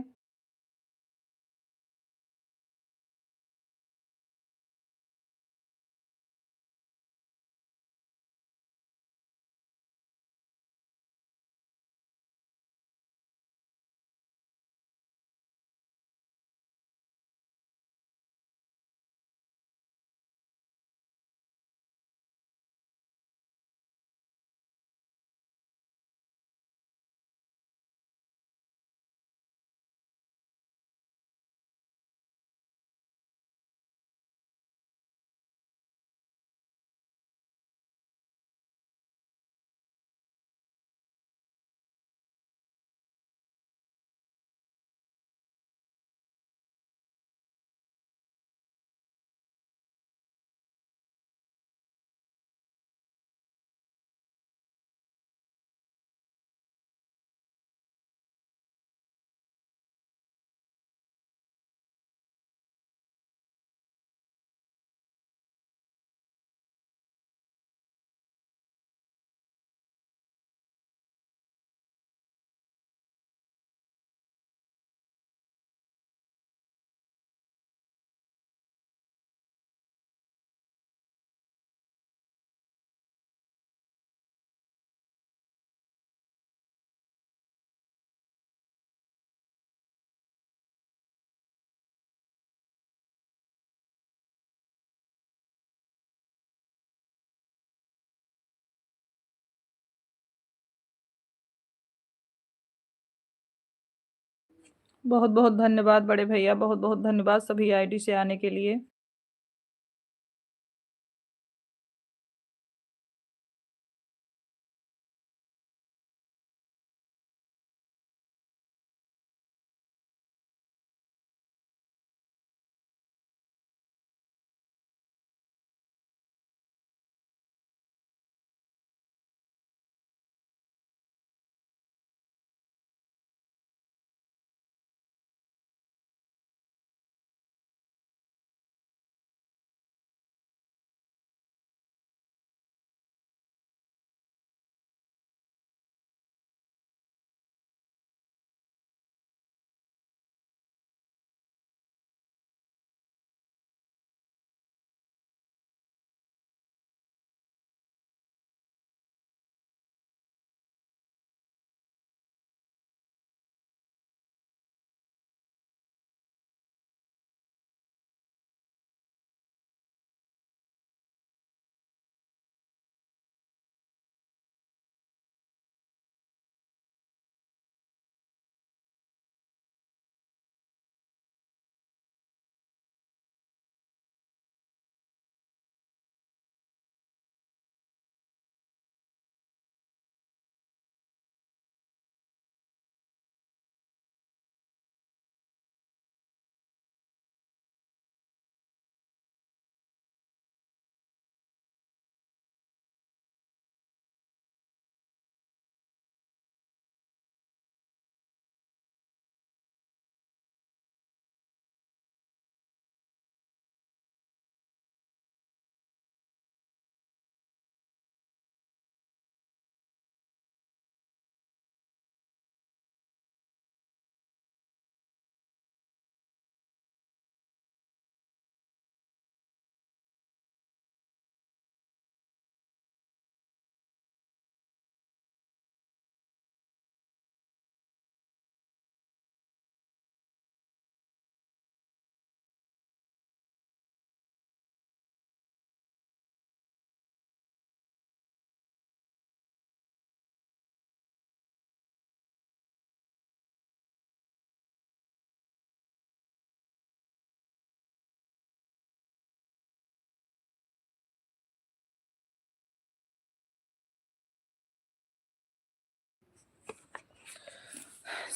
बहुत-बहुत धन्यवाद बड़े भैया, बहुत-बहुत धन्यवाद सभी आईडी से आने के लिए।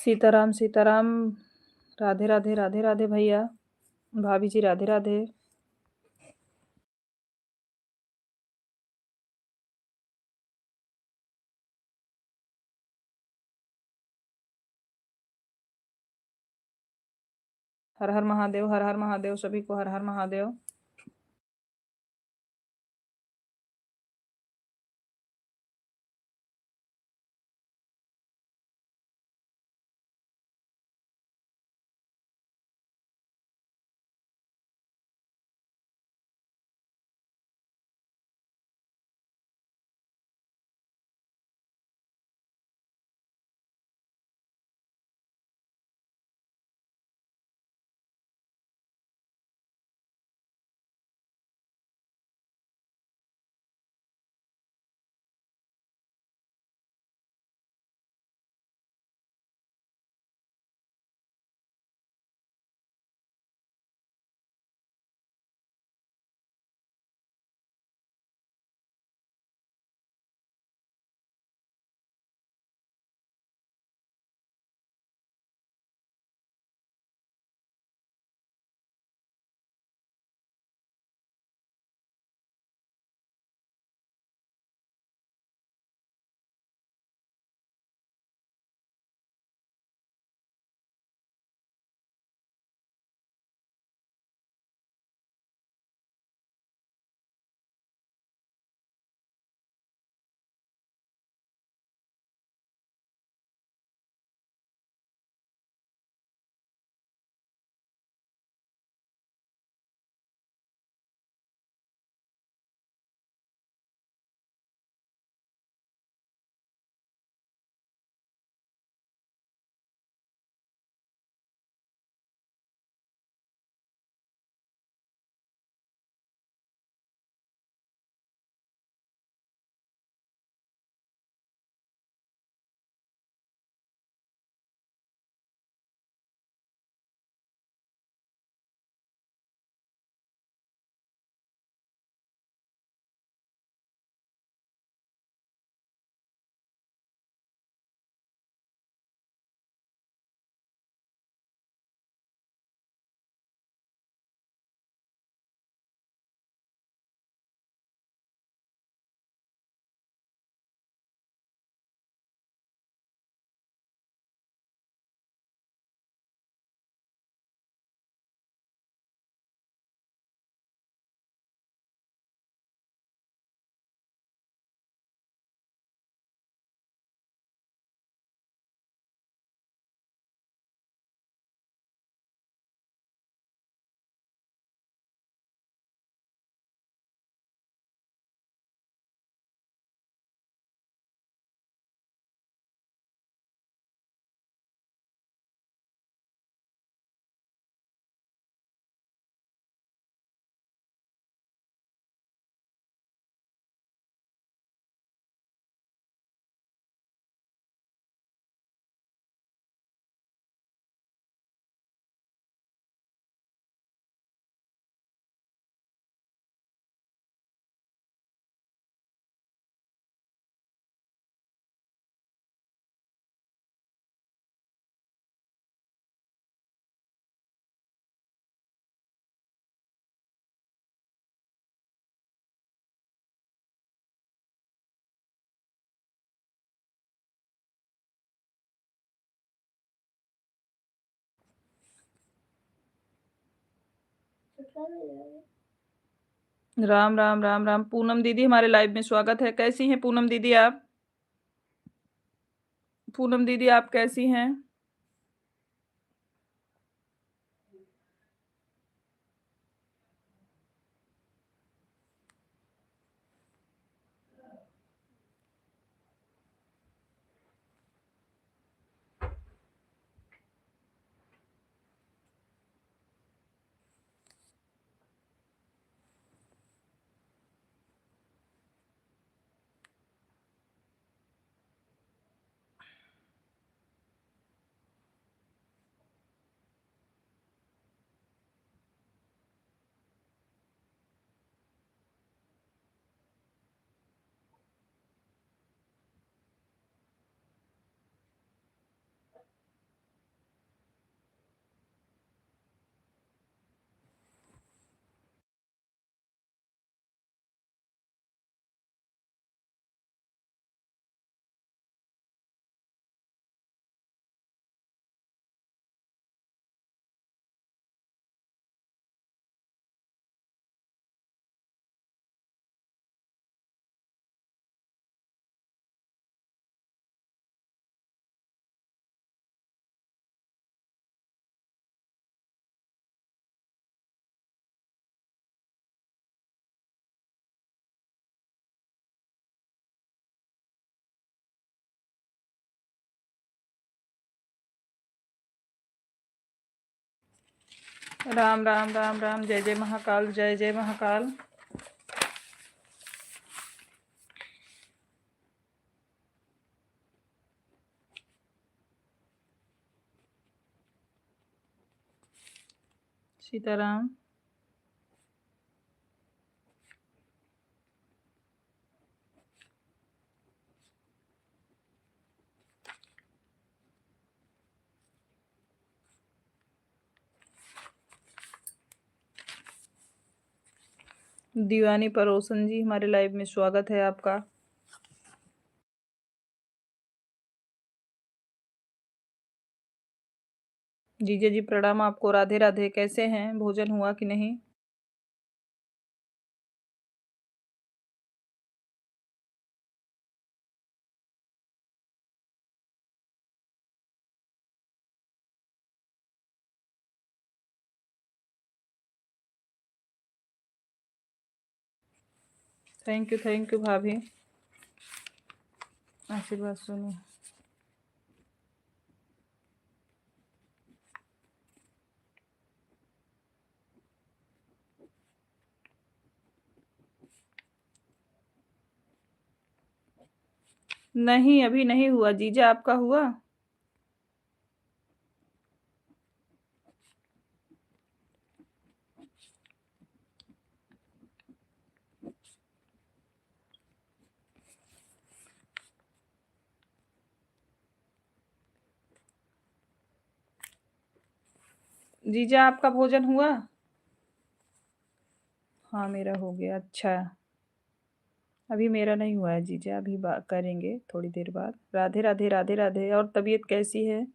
सीताराम, सीताराम। राधे, राधे, राधे, राधे भैया। भाभी जी राधे, राधे। हर हर महादेव, हर हर महादेव, सभी को हर हर महादेव। राम राम राम राम। पूनम दीदी हमारे लाइव में स्वागत है। कैसी हैं पूनम दीदी आप? पूनम दीदी आप कैसी हैं? राम राम राम राम, जय जय महाकाल, जय जय महाकाल। सीताराम। दीवानी परोसन जी, हमारे लाइव में स्वागत है आपका। जीजा जी प्रणाम आपको, राधे राधे। कैसे हैं, भोजन हुआ कि नहीं? थैंक यू भाभी, आशीर्वाद सुनो। नहीं, अभी नहीं हुआ जीजा, आपका हुआ? जीजा आपका भोजन हुआ? हाँ, मेरा हो गया। अच्छा, अभी मेरा नहीं हुआ है जीजा, अभी करेंगे थोड़ी देर बाद। राधे राधे राधे राधे। और तबीयत कैसी है?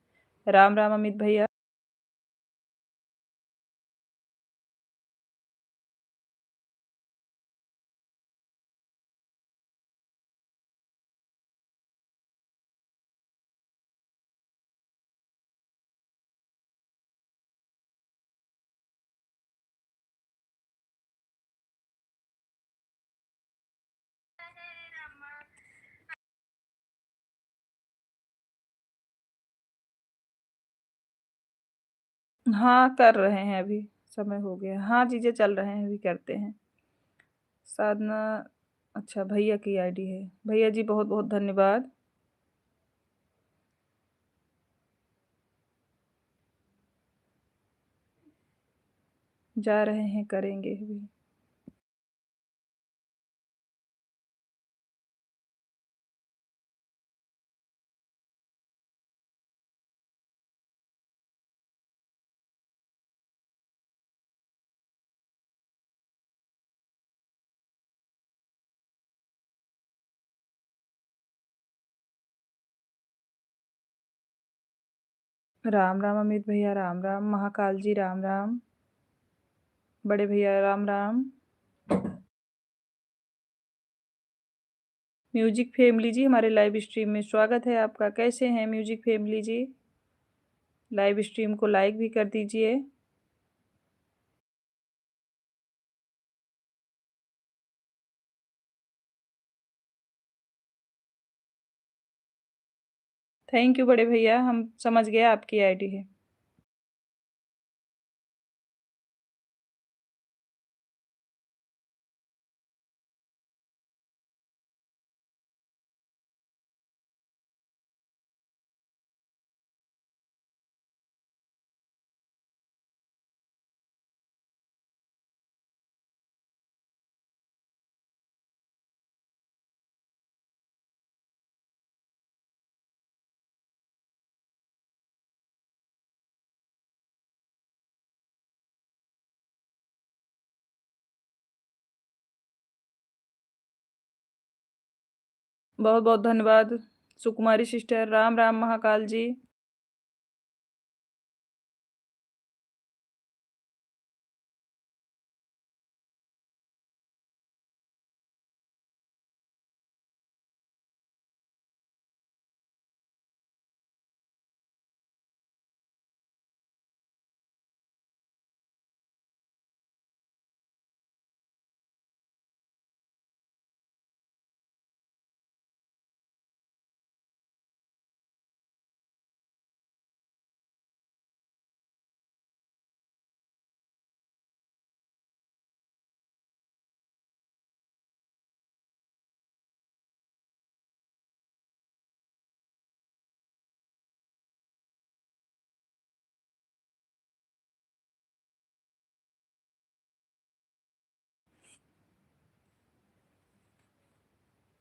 राम राम अमित भैया। हाँ, कर रहे हैं अभी, समय हो गया। हाँ जीजा, चल रहे हैं, अभी करते हैं। साधना, अच्छा भैया की आईडी है। भैया जी बहुत बहुत धन्यवाद। जा रहे हैं, करेंगे अभी। राम राम अमित भैया, राम राम महाकाल जी, राम राम बड़े भैया, राम राम। म्यूजिक फैमिली जी, हमारे लाइव स्ट्रीम में स्वागत है आपका। कैसे हैं म्यूजिक फैमिली जी? लाइव स्ट्रीम को लाइक भी कर दीजिए। थैंक यू बड़े भैया, हम समझ गए आपकी आईडी है। बहुत बहुत धन्यवाद Sukumari sister. Ram Ram Mahakal ji.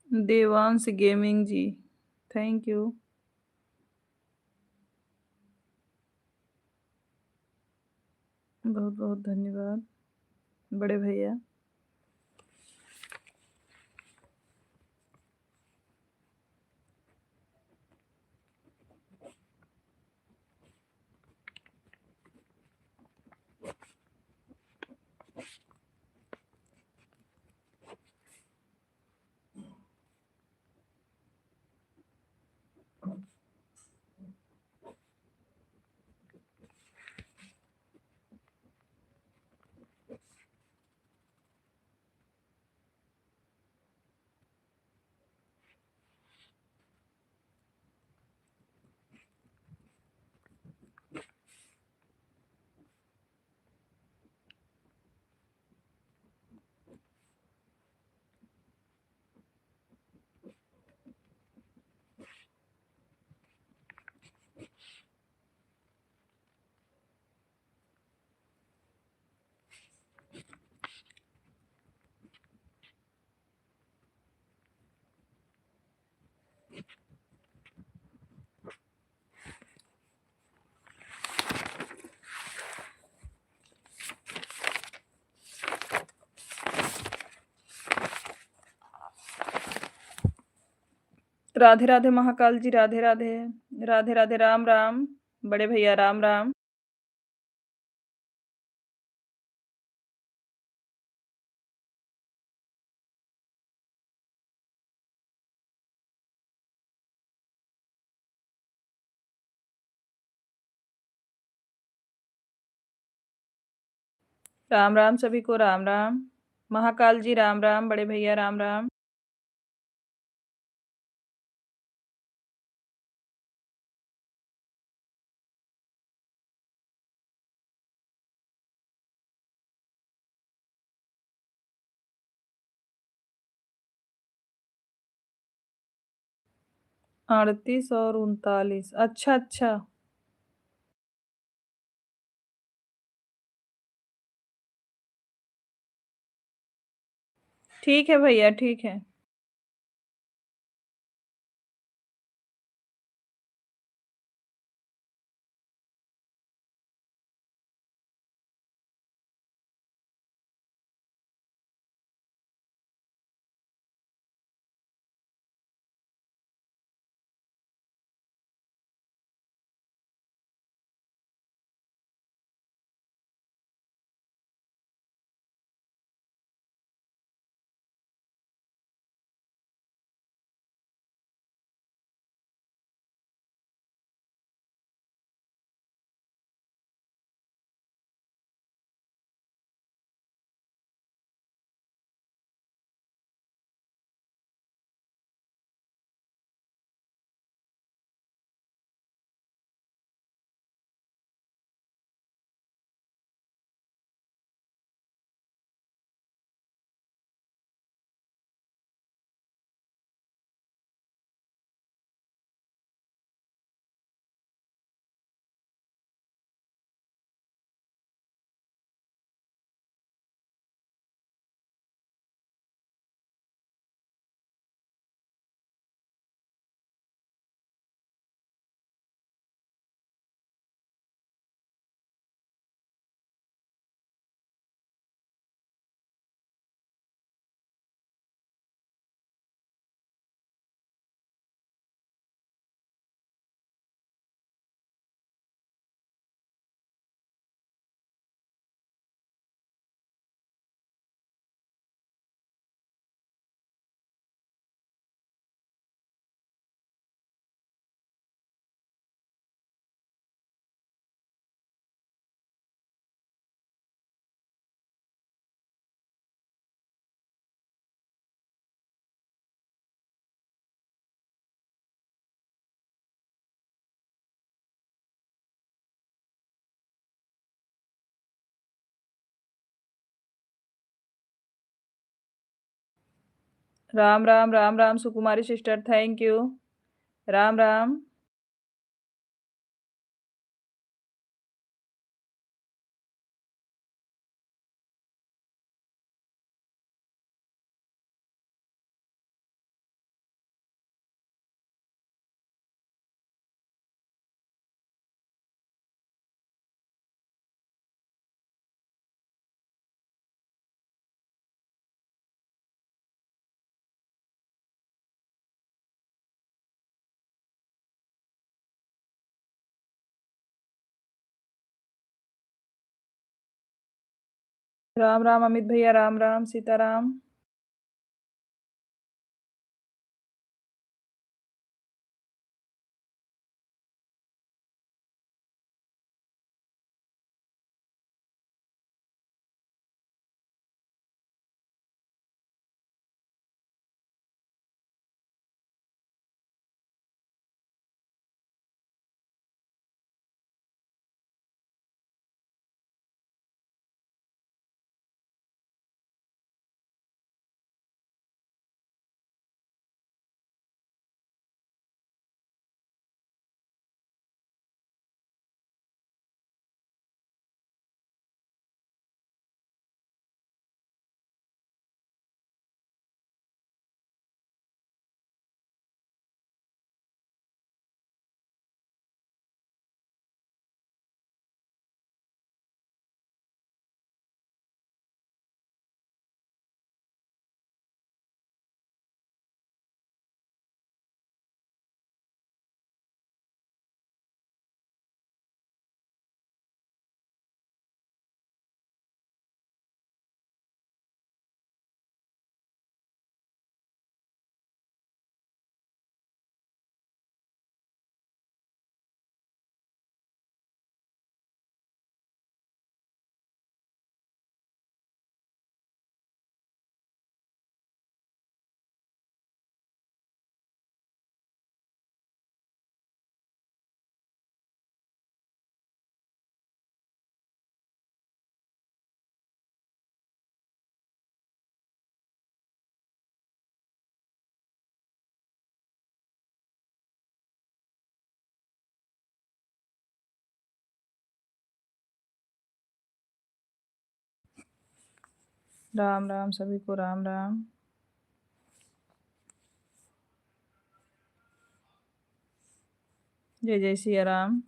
Devansh gaming ji, thank you. बहुत-बहुत धन्यवाद, बड़े भैया। राधे राधे महाकाल जी, राधे राधे। राधे राधे, राम राम। बड़े भैया राम राम। राम राम सभी को, राम राम। महाकाल जी राम राम, बड़े भैया राम राम। अड़तीस और उनतालीस, अच्छा अच्छा। ठीक है भैया, ठीक है। राम राम, राम राम सुकुमारी sister, thank you. Ram Ram. Ram Ram Amit भैया, राम राम, सीताराम। राम राम सभी को, राम राम। जय जय सिया राम।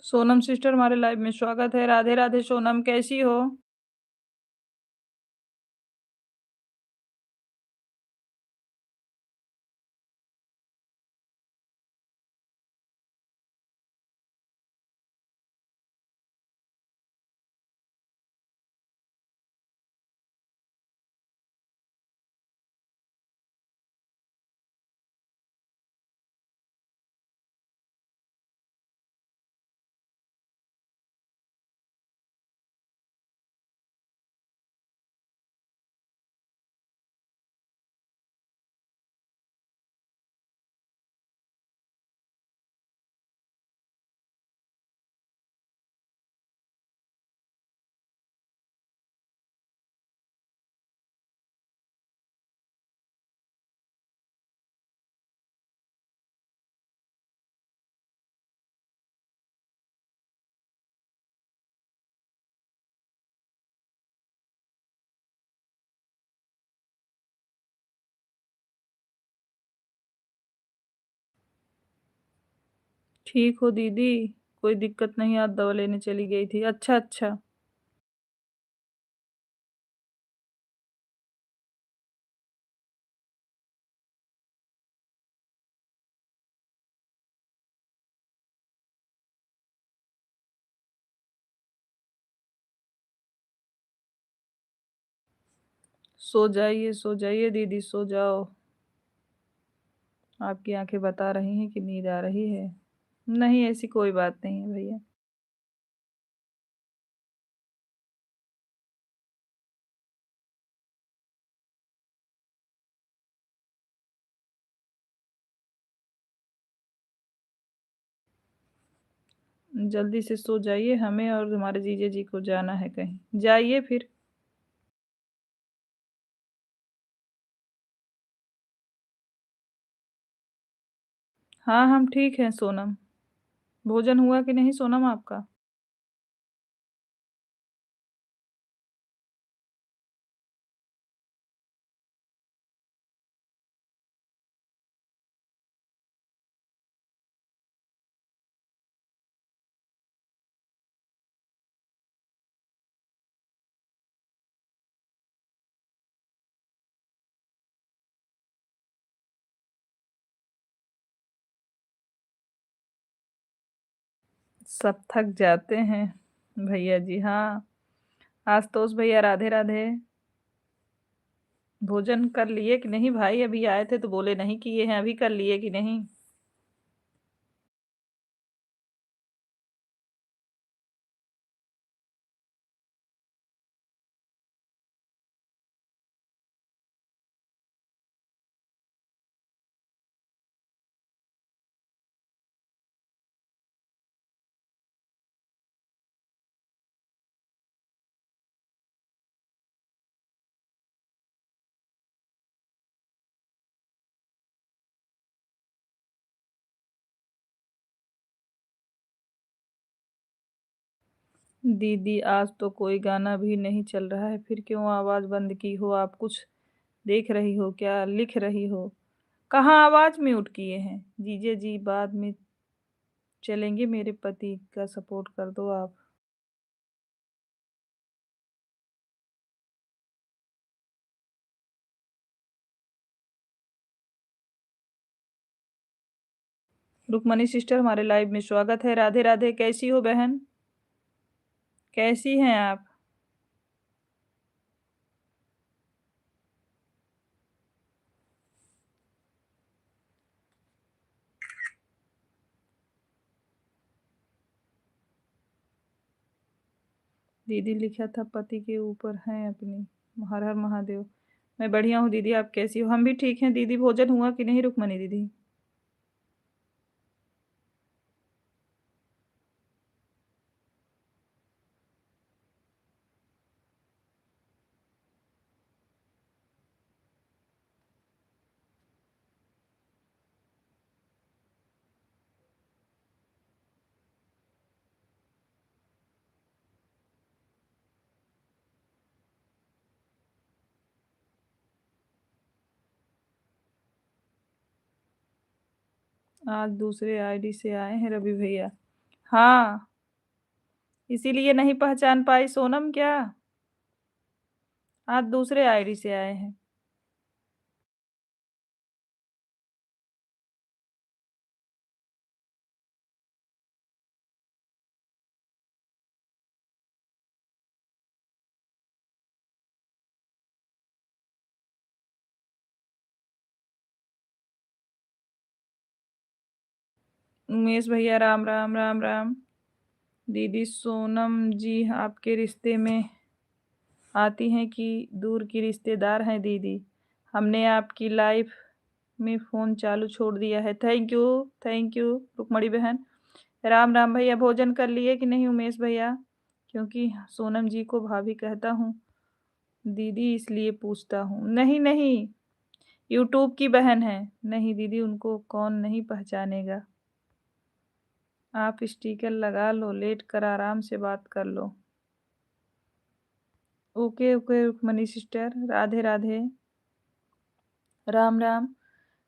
सोनम सिस्टर हमारे लाइव में स्वागत है। राधे राधे सोनम, कैसी हो? ठीक हो दीदी? कोई दिक्कत नहीं, आज दवा लेने चली गई थी। अच्छा, अच्छा। सो जाइए दीदी, सो जाओ। आपकी आँखें बता रही हैं कि नींद आ रही है। नहीं, ऐसी कोई बात नहीं है भैया। जल्दी से सो जाइए, हमें और हमारे जीजा जी को जाना है कहीं। जाइए फिर। हाँ, हम ठीक हैं सोनम। भोजन हुआ कि नहीं सोनम आपका? सब थक जाते हैं भैया जी, हाँ। आशुतोष भैया राधे राधे। भोजन कर लिए कि नहीं भाई? अभी आए थे तो बोले नहीं किए हैं, अभी कर लिए कि नहीं? दीदी आज तो कोई गाना भी नहीं चल रहा है, फिर क्यों आवाज बंद की हो? आप कुछ देख रही हो क्या? लिख रही हो? कहाँ आवाज म्यूट किए हैं? जीजे जी बाद में चलेंगे, मेरे पति का सपोर्ट कर दो आप। रुक्मणी सिस्टर हमारे लाइव में स्वागत है। राधे राधे। कैसी हो बहन? कैसी हैं आप? दीदी लिखा था पति के ऊपर हैं अपनी। हर हर महादेव। मैं बढ़िया हूँ दीदी, आप कैसी हो? हम भी ठीक हैं दीदी। भोजन हुआ कि नहीं रुक्मणी दीदी? आज दूसरे आईडी से आए हैं रवि भैया। हाँ, इसीलिए नहीं पहचान पाई सोनम क्या? आज दूसरे आईडी से आए हैं। उमेश भैया राम राम राम राम। दीदी सोनम जी आपके रिश्ते में आती हैं कि दूर की रिश्तेदार हैं दीदी? हमने आपकी लाइफ में फ़ोन चालू छोड़ दिया है। थैंक यू रुक्मणी बहन। राम राम भैया। भोजन कर लिए कि नहीं उमेश भैया? क्योंकि सोनम जी को भाभी कहता हूँ दीदी, इसलिए पूछता हूँ। नहीं नहीं, यूट्यूब की बहन है। नहीं दीदी, उनको कौन नहीं पहचानेगा। आप स्टिकर लगा लो, लेट कर आराम से बात कर लो। Okay okay Rukmini sister. Radhe Radhe. Ram Ram.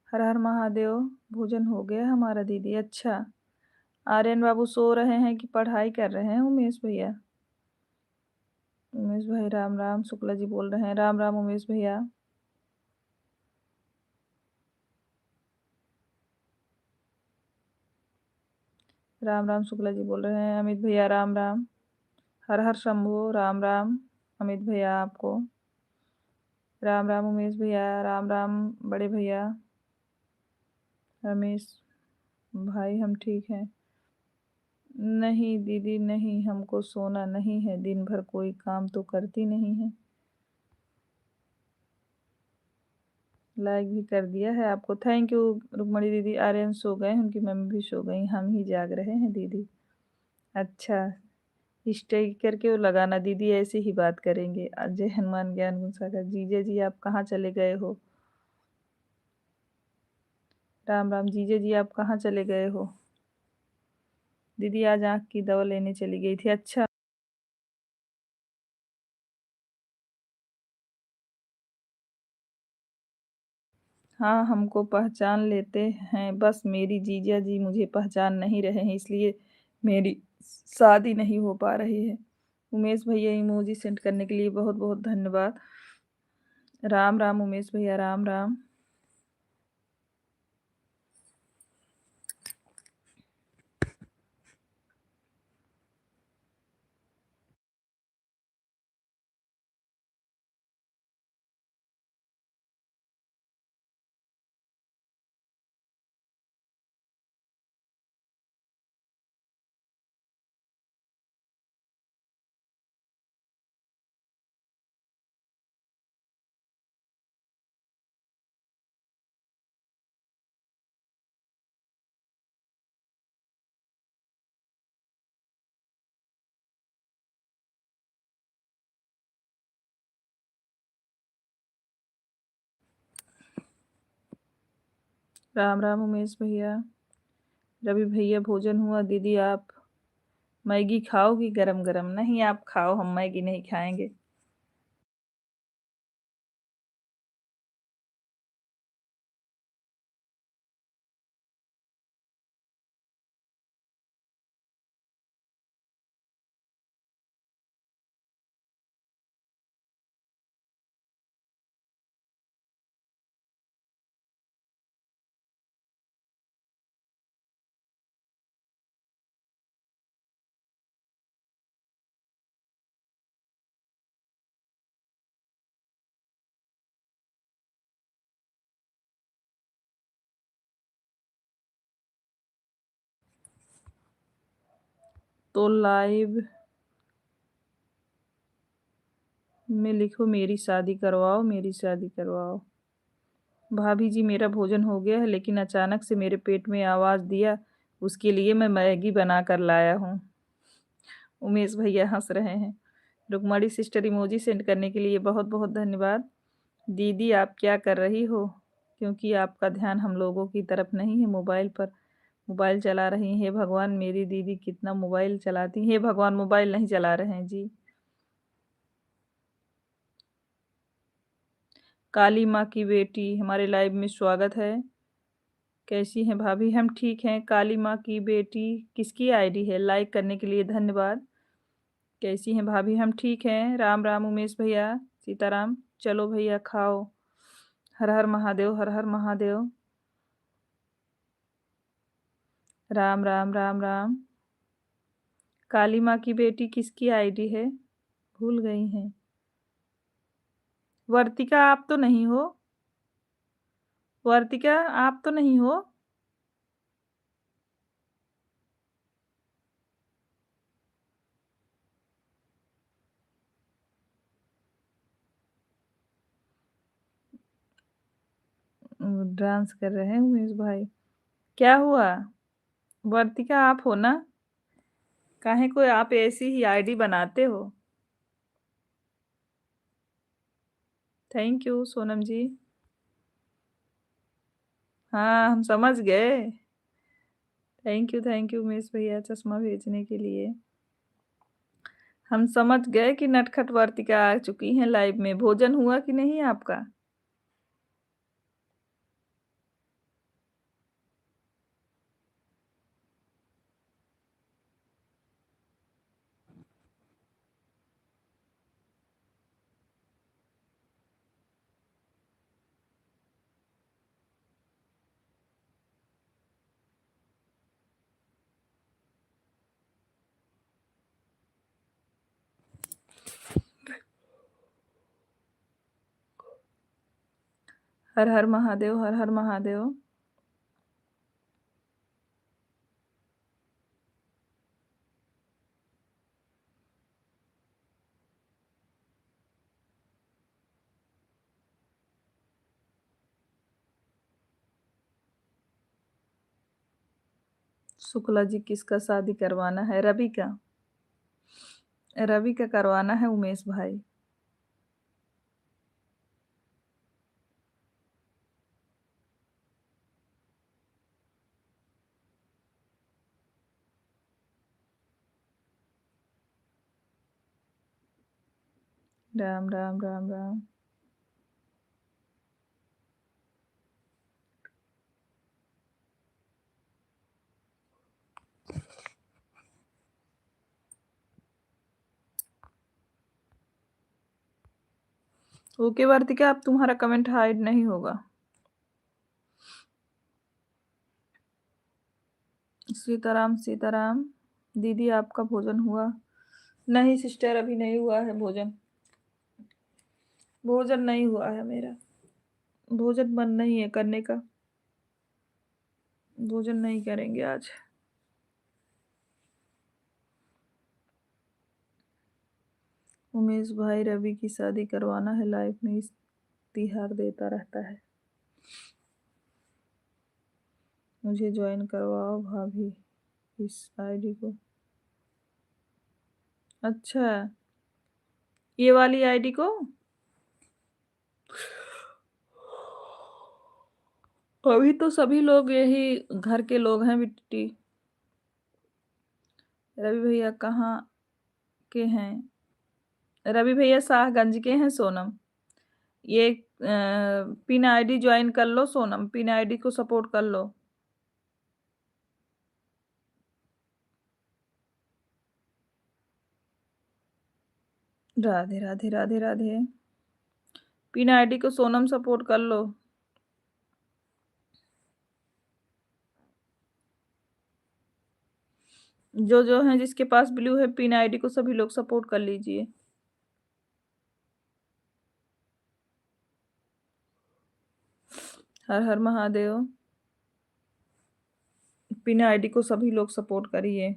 Har Har Mahadev. भोजन हो गया हमारा दीदी? अच्छा। आर्यन बाबू सो रहे हैं कि पढ़ाई कर रहे हैं उमेश भैया? उमेश भाई राम राम। शुक्ला जी बोल रहे हैं राम राम उमेश भैया। राम राम शुक्ला जी बोल रहे हैं। अमित भैया राम राम। हर हर शंभू राम राम। अमित भैया आपको राम राम। उमेश भैया राम राम। बड़े भैया रमेश भाई हम ठीक हैं। नहीं दीदी नहीं, हमको सोना नहीं है। दिन भर कोई काम तो करती नहीं है। लाइक भी कर दिया है आपको। थैंक यू रुक्मणी दीदी। आर्यन सो गए, उनकी मम्मी भी सो गई, हम ही जाग रहे हैं दीदी। अच्छा, स्टिकर क्यों लगाना दीदी, ऐसे ही बात करेंगे। अजय हनुमान ज्ञान गुण सागर। जीजे जी आप कहाँ चले गए हो? राम राम जीजे जी आप कहाँ चले गए हो? दीदी आज आँख की दवा लेने चली गई थी। अच्छा। हाँ, हमको पहचान लेते हैं, बस मेरी जीजा जी मुझे पहचान नहीं रहे हैं, इसलिए मेरी शादी नहीं हो पा रही है। उमेश भैया इमोजी सेंड करने के लिए बहुत बहुत धन्यवाद। राम राम उमेश भैया राम राम। राम राम उमेश भैया। रवि भैया भोजन हुआ? दीदी आप मैगी खाओगी गरम गरम? नहीं आप खाओ, हम मैगी नहीं खाएंगे। तो लाइव में लिखो मेरी शादी करवाओ, मेरी शादी करवाओ। भाभी जी मेरा भोजन हो गया है, लेकिन अचानक से मेरे पेट में आवाज़ दिया, उसके लिए मैं मैगी बना कर लाया हूँ। उमेश भैया हंस रहे हैं। रुक्मणी सिस्टर इमोजी सेंड करने के लिए बहुत बहुत धन्यवाद। दीदी आप क्या कर रही हो? क्योंकि आपका ध्यान हम लोगों की तरफ नहीं है, मोबाइल पर मोबाइल चला रही हैं। हे भगवान मेरी दीदी कितना मोबाइल चलाती हैं। हे भगवान मोबाइल नहीं चला रहे हैं जी। काली माँ की बेटी हमारे लाइव में स्वागत है। कैसी हैं भाभी? हम ठीक हैं। काली माँ की बेटी किसकी आईडी है? लाइक करने के लिए धन्यवाद। कैसी हैं भाभी? हम ठीक हैं। राम राम उमेश भैया, सीताराम। चलो भैया खाओ। हर हर महादेव, हर हर महादेव। राम राम राम राम। काली माँ की बेटी किसकी आईडी है? भूल गई हैं। वर्तिका आप तो नहीं हो? वर्तिका आप तो नहीं हो? डांस कर रहे हैं उमेश भाई। क्या हुआ? वर्तिका आप हो ना? काहे को आप ऐसी ही आईडी बनाते हो? थैंक यू सोनम जी। हाँ हम समझ गए। थैंक यू उमेश भैया चश्मा भेजने के लिए। हम समझ गए कि नटखट वर्तिका आ चुकी हैं लाइव में। भोजन हुआ कि नहीं आपका? हर हर महादेव, हर हर महादेव। शुक्ला जी किसका शादी करवाना है? रवि का। रवि का करवाना है उमेश भाई। राम राम राम राम। ओके वर्तिका अब तुम्हारा कमेंट हाइड नहीं होगा। सीताराम सीताराम। दीदी आपका भोजन हुआ? नहीं सिस्टर अभी नहीं हुआ है भोजन। भोजन नहीं हुआ है मेरा। भोजन मन नहीं है करने का। भोजन नहीं करेंगे आज। उमेश भाई रवि की शादी करवाना है, लाइफ में इश्तिहार देता रहता है। मुझे ज्वाइन करवाओ भाभी इस आईडी को। अच्छा ये वाली आईडी को। अभी तो सभी लोग यही घर के लोग हैं बिट्टी। रवि भैया कहाँ के हैं? रवि भैया शाहगंज के हैं सोनम। ये पिन आईडी ज्वाइन कर लो सोनम, पिन आईडी को सपोर्ट कर लो। राधे राधे राधे राधे। पिन आईडी को सोनम सपोर्ट कर लो। जो जो है जिसके पास ब्लू है पिन आईडी को सभी लोग सपोर्ट कर लीजिए। हर हर महादेव। पिन आईडी को सभी लोग सपोर्ट करिए।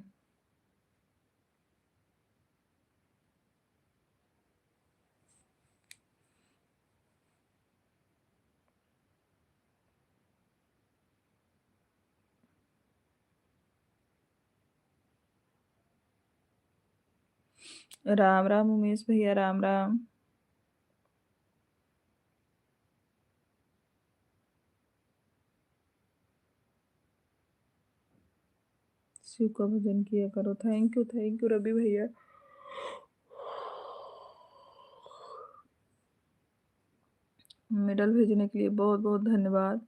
राम राम उमेश भैया, राम राम। शिव का भजन किया करो। थैंक यू रवि भैया। मेडल भेजने के लिए बहुत बहुत धन्यवाद।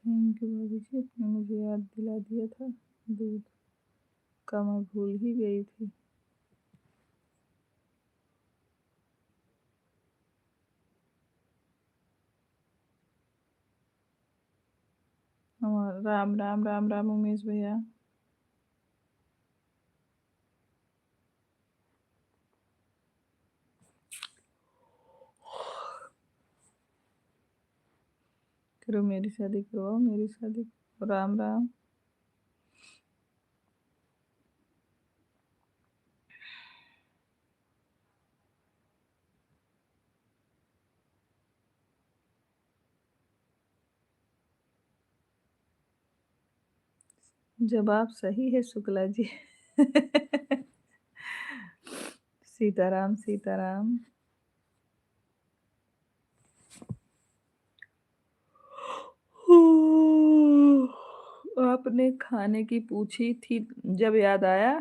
थैंक यू भाभी जी, आपने मुझे याद दिला दिया था। दूध का मैं भूल ही गई थी। राम राम राम राम उमेश भैया। करो मेरी शादी, करवाओ मेरी शादी। राम राम। जवाब सही है शुक्ला जी। सीताराम सीताराम। आपने खाने की पूछी थी, जब याद आया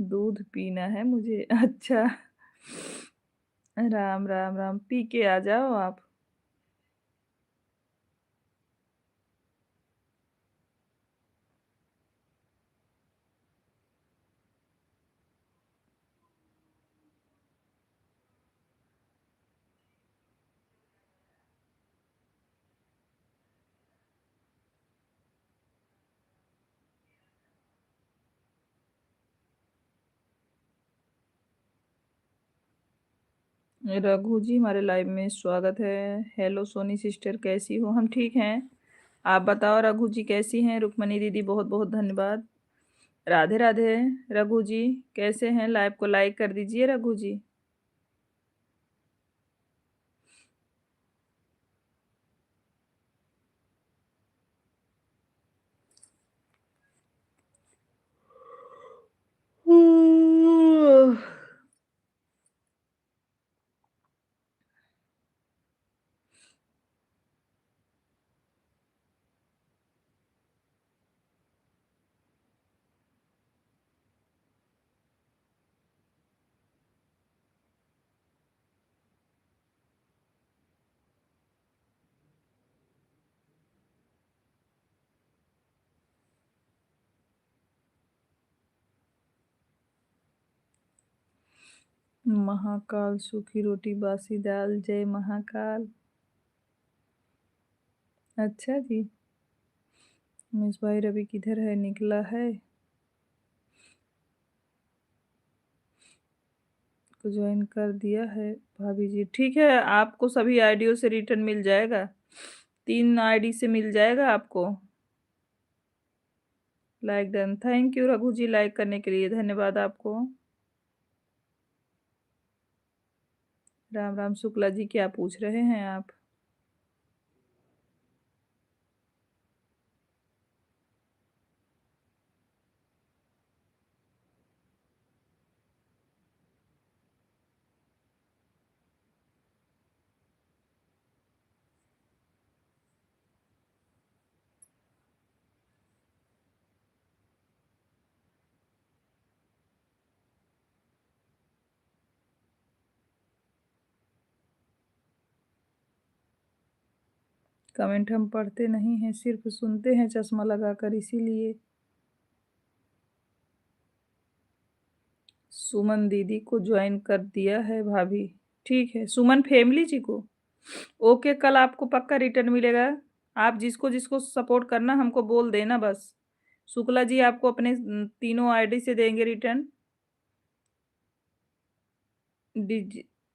दूध पीना है मुझे। अच्छा। राम राम राम, पी के आ जाओ आप। रघु जी हमारे लाइव में स्वागत है। हेलो सोनी सिस्टर, कैसी हो? हम ठीक हैं, आप बताओ रघु जी कैसी हैं? रुक्मणी दीदी बहुत बहुत धन्यवाद। राधे राधे। रघु जी कैसे हैं? लाइव को लाइक कर दीजिए रघु जी। महाकाल सूखी रोटी बासी दाल, जय महाकाल। अच्छा जी। मिस भाई रवि किधर है? निकला है? को ज्वाइन कर दिया है भाभी जी। ठीक है, आपको सभी आईडियो से रिटर्न मिल जाएगा। 3 आईडी से मिल जाएगा आपको। Like done. Thank you Raghu ji, like करने के लिए धन्यवाद आपको। राम राम शुक्ला जी, क्या पूछ रहे हैं आप? कमेंट हम पढ़ते नहीं हैं, सिर्फ सुनते हैं चश्मा लगाकर, इसीलिए। सुमन दीदी को ज्वाइन कर दिया है भाभी। ठीक है, सुमन फैमिली जी को। ओके, कल आपको पक्का रिटर्न मिलेगा। आप जिसको जिसको सपोर्ट करना हमको बोल देना बस। शुक्ला जी आपको अपने तीनों आईडी से देंगे रिटर्न।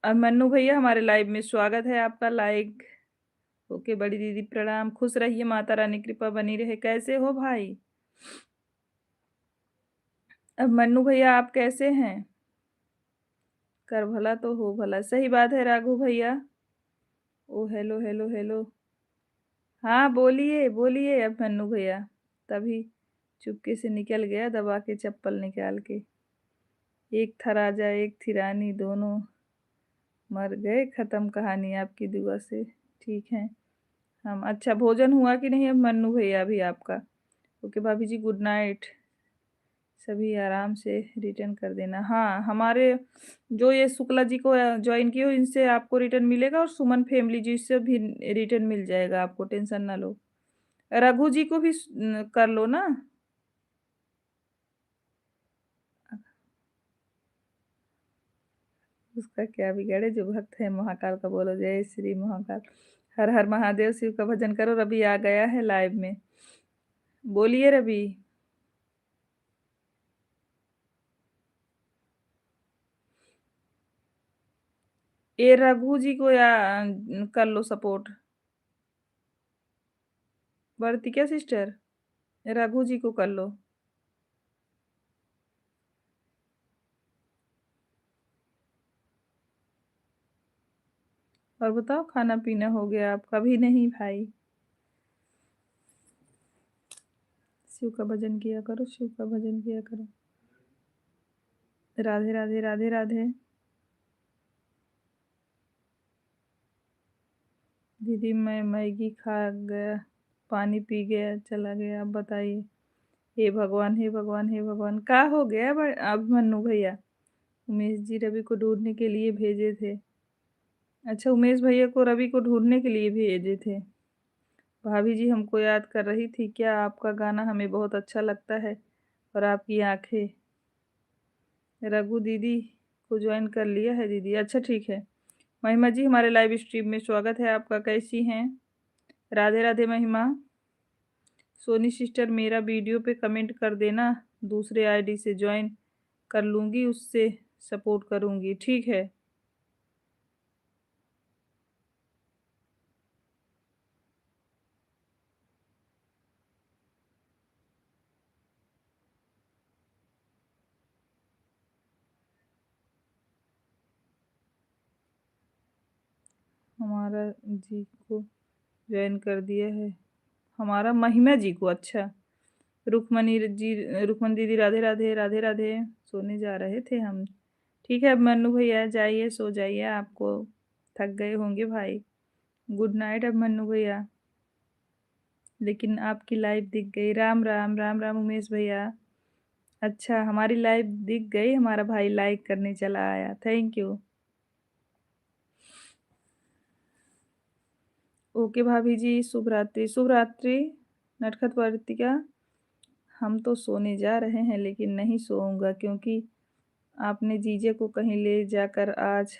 मन्नू भैया हमारे लाइव में स्वागत है आपका। लाइक। ओके बड़ी दीदी प्रणाम, खुश रहिए, माता रानी कृपा बनी रहे। कैसे हो भाई? अब मन्नू भैया आप कैसे हैं? कर भला तो हो भला। सही बात है राघव भैया। ओ हेलो, हेलो, हेलो। हाँ, बोलिए, बोलिए अब मन्नू भैया। तभी चुपके से निकल गया दबा के चप्पल निकाल के। एक था राजा, एक थी रानी, दोनों मर गए, खत्म कहानी आपकी दुआ से। ठीक है। हम अच्छा भोजन हुआ कि नहीं अब मन्नू भैया अभी आपका? ओके भाभी जी, गुड नाइट। सभी आराम से रिटर्न कर देना। हाँ, हमारे जो ये शुक्ला जी को जॉइन किए हो इनसे आपको रिटर्न मिलेगा, और सुमन फैमिली जी से भी रिटर्न मिल जाएगा आपको, टेंशन ना लो। रघु जी को भी कर लो ना। उसका क्या बिगाड़े, जो भक्त है महाकाल का, बोलो जय श्री महाकाल। हर हर महादेव, शिव का भजन करो। रवि आ गया है लाइव में। बोलिए रवि। ये रघु जी को या कर लो सपोर्ट। वर्तिका सिस्टर, रघु जी को कर लो। और बताओ, खाना पीना हो गया आपका? भी नहीं भाई। शिव का भजन किया करो, शिव का भजन किया करो। राधे राधे, राधे राधे। दीदी मैं मैगी खा गया, पानी पी गया, चला गया। अब बताइए। हे भगवान, हे भगवान, हे भगवान, क्या हो गया अब मन्नू भैया? उमेश जी रवि को ढूंढने के लिए भेजे थे। अच्छा, उमेश भैया को रवि को ढूंढने के लिए भेजे थे। भाभी जी हमको याद कर रही थी क्या? आपका गाना हमें बहुत अच्छा लगता है, और आपकी आंखें। रघु दीदी को ज्वाइन कर लिया है दीदी? अच्छा ठीक है। महिमा जी हमारे लाइव स्ट्रीम में स्वागत है आपका, कैसी हैं? राधे राधे महिमा। सोनी सिस्टर मेरा वीडियो पे कमेंट कर देना, दूसरे आईडी से ज्वाइन कर लूँगी, उससे सपोर्ट करूँगी, ठीक है? हमारा जी को ज्वाइन कर दिया है। हमारा महिमा जी को, अच्छा। रुक्मणी जी, रुक्मणी दीदी राधे राधे, राधे राधे। सोने जा रहे थे हम। ठीक है, अब मन्नू भैया जाइए, सो जाइए, आपको थक गए होंगे भाई। गुड नाइट अब मन्नू भैया। लेकिन आपकी लाइव दिख गई। राम राम, राम राम उमेश भैया। अच्छा, हमारी लाइव दिख गई, हमारा भाई लाइक करने चला आया, थैंक यू। ओके भाभी जी, शुभ रात्रि, शुभ रात्रि। नटखट वर्तिका। हम तो सोने जा रहे हैं, लेकिन नहीं सोऊंगा, क्योंकि आपने जीजे को कहीं ले जाकर आज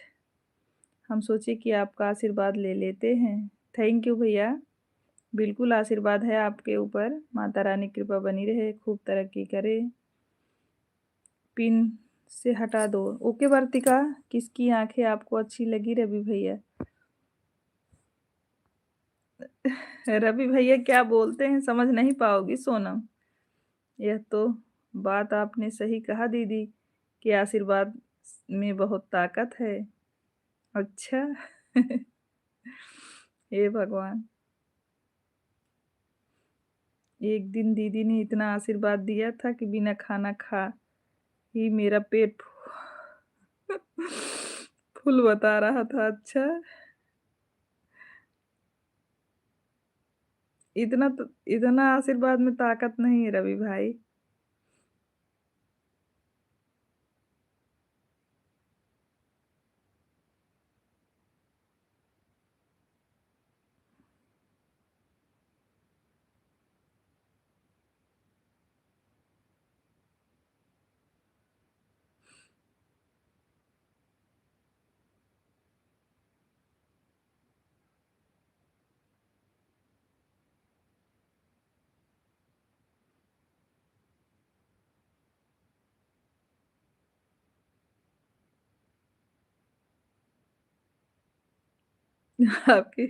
हम सोचे कि आपका आशीर्वाद ले लेते हैं। थैंक यू भैया। बिल्कुल आशीर्वाद है आपके ऊपर, माता रानी कृपा बनी रहे, खूब तरक्की करे। पिन से हटा दो। ओके वर्तिका। किसकी आंखें आपको अच्छी लगी रवि भैया? रवि भैया क्या बोलते हैं समझ नहीं पाओगी सोनम। यह तो बात आपने सही कहा दीदी, कि आशीर्वाद में बहुत ताकत है। अच्छा। हे भगवान। एक दिन दीदी ने इतना आशीर्वाद दिया था कि बिना खाना खा ही मेरा पेट फुल बता रहा था। अच्छा, इतना आशीर्वाद में ताकत नहीं है रवि भाई। आपकी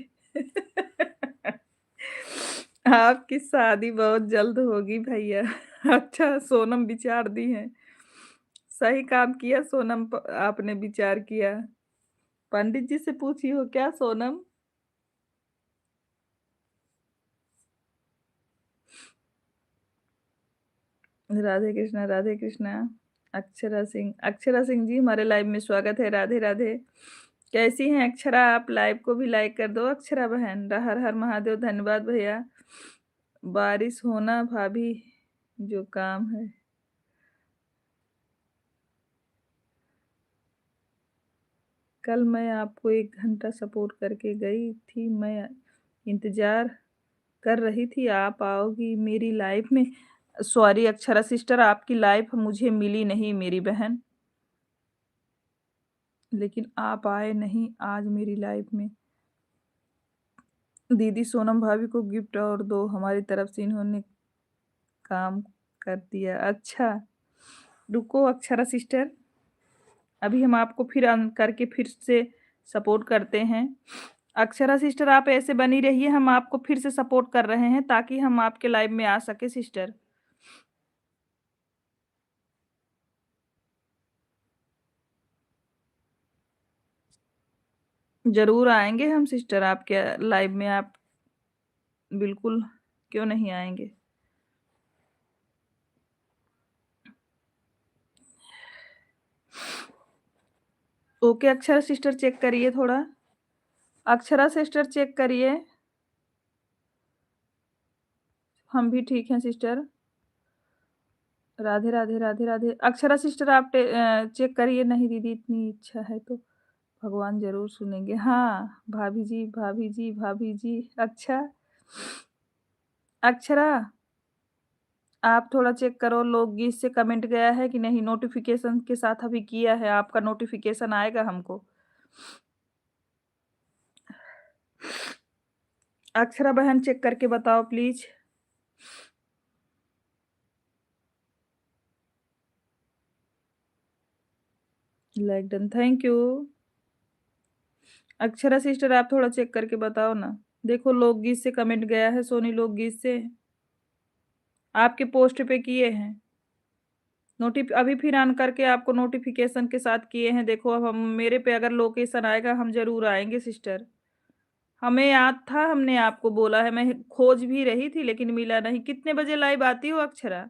आपकी शादी बहुत जल्द होगी भैया। अच्छा, सोनम विचार दी है। सही काम किया सोनम, आपने विचार किया। पंडित जी से पूछी हो क्या सोनम? राधे कृष्णा, राधे कृष्णा। अक्षरा सिंह जी हमारे लाइव में स्वागत है। राधे राधे। कैसी हैं अक्षरा आप? लाइव को भी लाइक कर दो अक्षरा बहन। हर हर महादेव। धन्यवाद भैया। बारिश होना भाभी जो काम है। कल मैं आपको 1 घंटा सपोर्ट करके गई थी। मैं इंतजार कर रही थी आप आओगी मेरी लाइफ में। सॉरी अक्षरा सिस्टर, आपकी लाइफ मुझे मिली नहीं मेरी बहन, लेकिन आप आए नहीं आज मेरी लाइफ में। दीदी सोनम भाभी को गिफ्ट और दो, हमारी तरफ से इन्होंने काम कर दिया। अच्छा रुको अक्षरा सिस्टर, अभी हम आपको फिर अन करके फिर से सपोर्ट करते हैं। अक्षरा सिस्टर आप ऐसे बनी रहिए, हम आपको फिर से सपोर्ट कर रहे हैं ताकि हम आपके लाइव में आ सके सिस्टर। जरूर आएंगे हम सिस्टर आपके लाइव में, आप बिल्कुल क्यों नहीं आएंगे। ओके अक्षरा सिस्टर चेक करिए थोड़ा। अक्षरा सिस्टर चेक करिए। हम भी ठीक हैं सिस्टर। राधे राधे राधे राधे। अक्षरा सिस्टर आप चेक करिए। नहीं दीदी इतनी इच्छा है तो भगवान जरूर सुनेंगे। हाँ भाभी जी भाभी जी भाभी जी। अच्छा अक्षरा आप थोड़ा चेक करो लोकगीत से कमेंट गया है कि नहीं। नोटिफिकेशन के साथ अभी किया है, आपका नोटिफिकेशन आएगा हमको। अक्षरा बहन चेक करके बताओ please. Like done, thank you. Akshara sister आप थोड़ा चेक करके बताओ ना। देखो लोकगीत से कमेंट गया है, सोनी लोकगीत से आपके पोस्ट पे किए हैं। नोटिफ अभी फिर ऑन करके आपको नोटिफिकेशन के साथ किए हैं। देखो अब हम मेरे पे अगर लोकेशन आएगा हम जरूर आएंगे सिस्टर। हमें याद था, हमने आपको बोला है। मैं खोज भी रही थी लेकिन मिला नहीं। कितने बजे लाइव आती हो अक्षरा?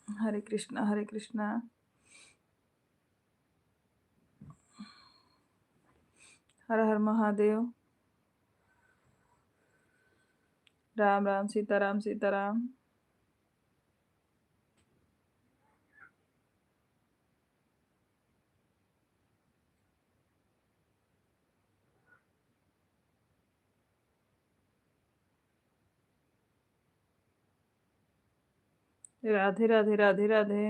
हरे कृष्णा हरे कृष्णा। हर हर महादेव। राम राम सीताराम सीताराम। राधे राधे राधे राधे।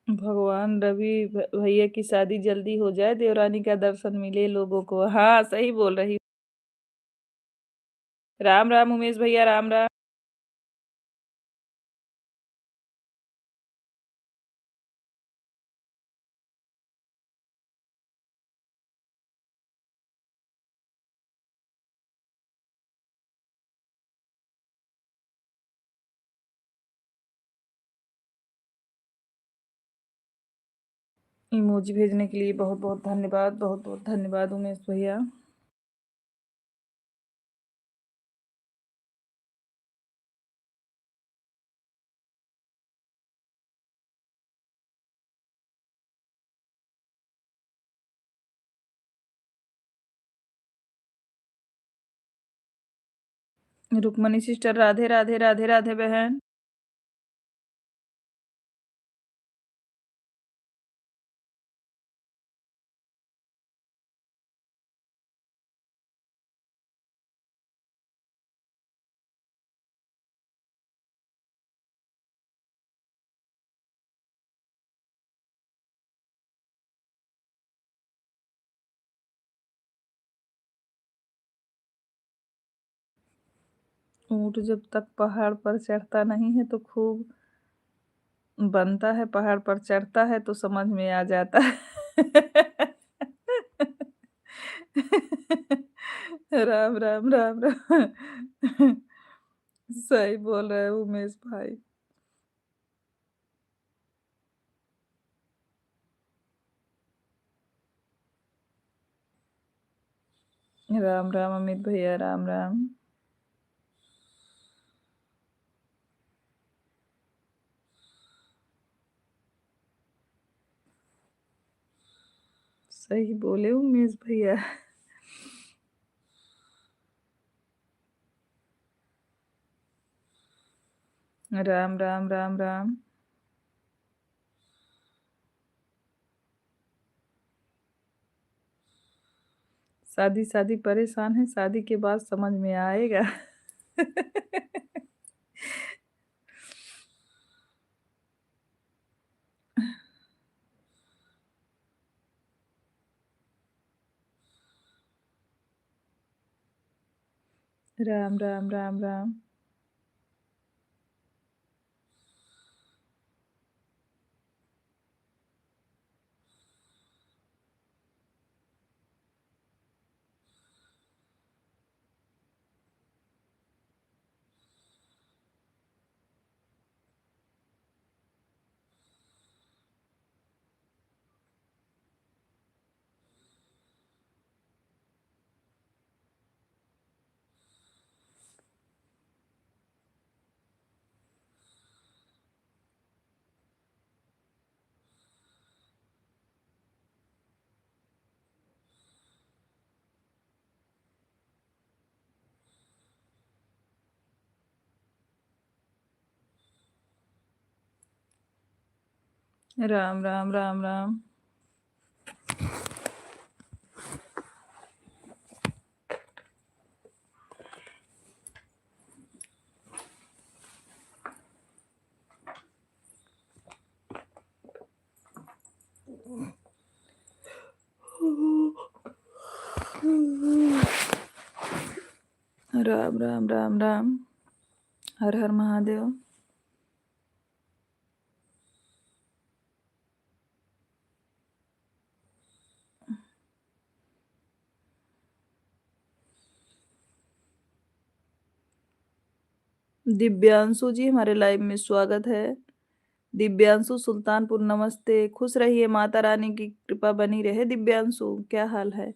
भगवान रवि भैया की शादी जल्दी हो जाए, देवरानी का दर्शन मिले लोगों को। हाँ सही बोल रही। राम राम उमेश भैया, राम राम। इमोजी भेजने के लिए बहुत बहुत धन्यवाद, बहुत बहुत धन्यवाद उमेश भैया। रुक्मणी सिस्टर राधे राधे राधे राधे बहन। ऊँट जब तक पहाड़ पर चढ़ता नहीं है तो खूब बनता है, पहाड़ पर चढ़ता है तो समझ में आ जाता है। राम, राम, राम, राम। सही बोल रहे हो उमेश भाई। राम, राम अमित भैया, राम, राम। सही बोले उमेश भैया। राम, राम, राम, राम। शादी-शादी परेशान है, शादी के बाद समझ में आएगा। राम, राम, राम, राम। राम, राम, राम, राम। राम, राम, राम, राम। हर हर महादेव। दिव्यांशु जी हमारे लाइव में स्वागत है। दिव्यांशु सुल्तानपुर नमस्ते। खुश रहिए, माता रानी की कृपा बनी रहे। दिव्यांशु क्या हाल है?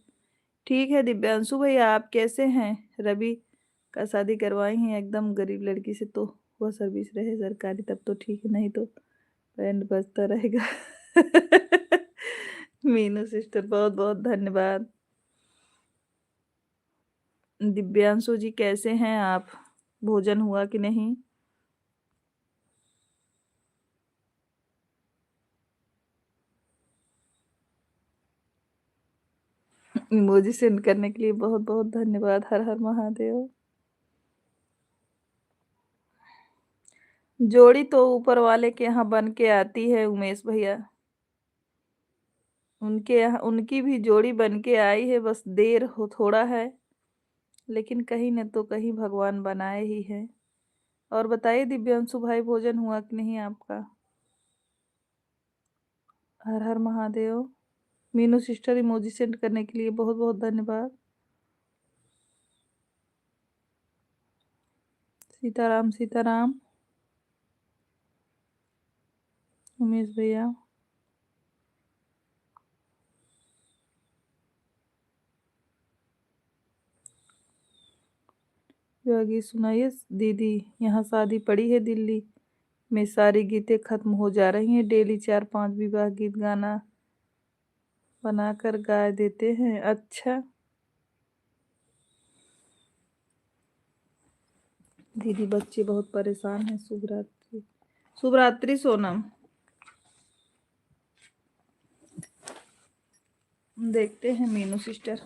ठीक है दिव्यांशु भैया, आप कैसे हैं? रवि का शादी करवाई हैं एकदम गरीब लड़की से, तो वह सर्विस रहे सरकारी तब तो ठीक है, नहीं तो बैंड बजता रहेगा। मीनू सिस्टर बहुत बहुत धन्यवाद। दिव्यांशु जी कैसे हैं आप? भोजन हुआ कि नहीं? इमोजी सेंड करने के लिए बहुत बहुत धन्यवाद। हर हर महादेव। जोड़ी तो ऊपर वाले के यहाँ बन के आती है उमेश भैया। उनके यहाँ उनकी भी जोड़ी बन के आई है, बस देर हो थोड़ा है, लेकिन कहीं न तो कहीं भगवान बनाए ही हैं। और बताइए दिव्यांशु भाई, भोजन हुआ कि नहीं आपका? Har Har Mahadev. Meenu sister emoji send करने के लिए बहुत बहुत धन्यवाद। सीताराम सीताराम। उमेश भैया। यह गीत सुनाइए दीदी। यहाँ शादी पड़ी है दिल्ली में, सारी गीतें खत्म हो जा रही हैं, डेली 4-5 विवाह गीत गाना बनाकर गा देते हैं। अच्छा। दीदी बच्चे बहुत परेशान हैं। शुभ रात्रि। शुभ रात्रि सोनम। देखते हैं मीनू सिस्टर।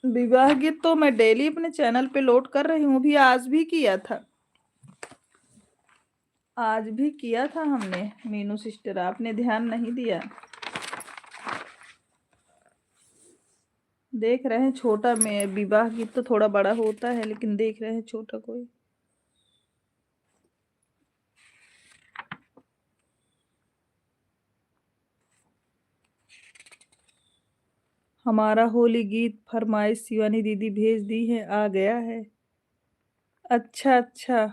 विवाह गीत तो मैं डेली अपने चैनल पे लोड कर रही हूँ। अभी आज भी किया था। आज भी किया था हमने मीनू सिस्टर, आपने ध्यान नहीं दिया। देख रहे हैं छोटा में विवाह गीत तो थोड़ा बड़ा होता है, लेकिन देख रहे हैं छोटा कोई। हमारा होली गीत फरमाइश शिवानी दीदी भेज दी है, आ गया है। अच्छा अच्छा।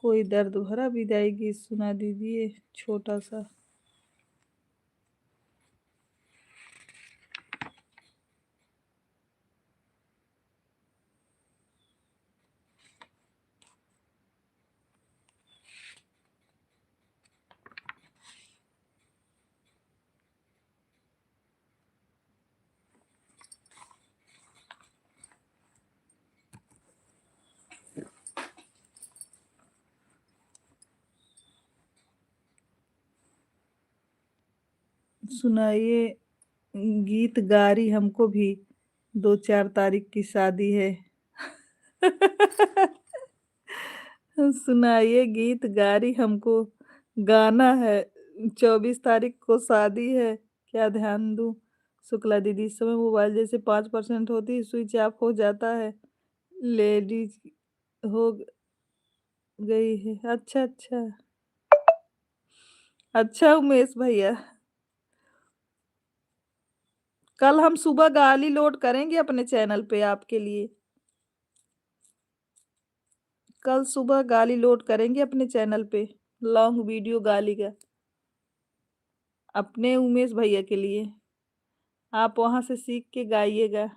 कोई दर्द भरा विदाई गीत सुना दीजिए छोटा सा। सुनाइए गीत गारी हमको भी, 2-4 तारीख की शादी है। सुनाइए गीत गारी हमको, गाना है, 24 तारीख को शादी है, क्या ध्यान दूं। शुक्ला दीदी इस समय मोबाइल जैसे 5% होती स्विच ऑफ हो जाता है। लेडीज हो गई है। अच्छा अच्छा। अच्छा उमेश भैया, कल हम सुबह गाली लोड करेंगे अपने चैनल पे आपके लिए। कल सुबह गाली लोड करेंगे अपने चैनल पे, लॉन्ग वीडियो गाली का, अपने उमेश भैया के लिए। आप वहां से सीख के गाइएगा।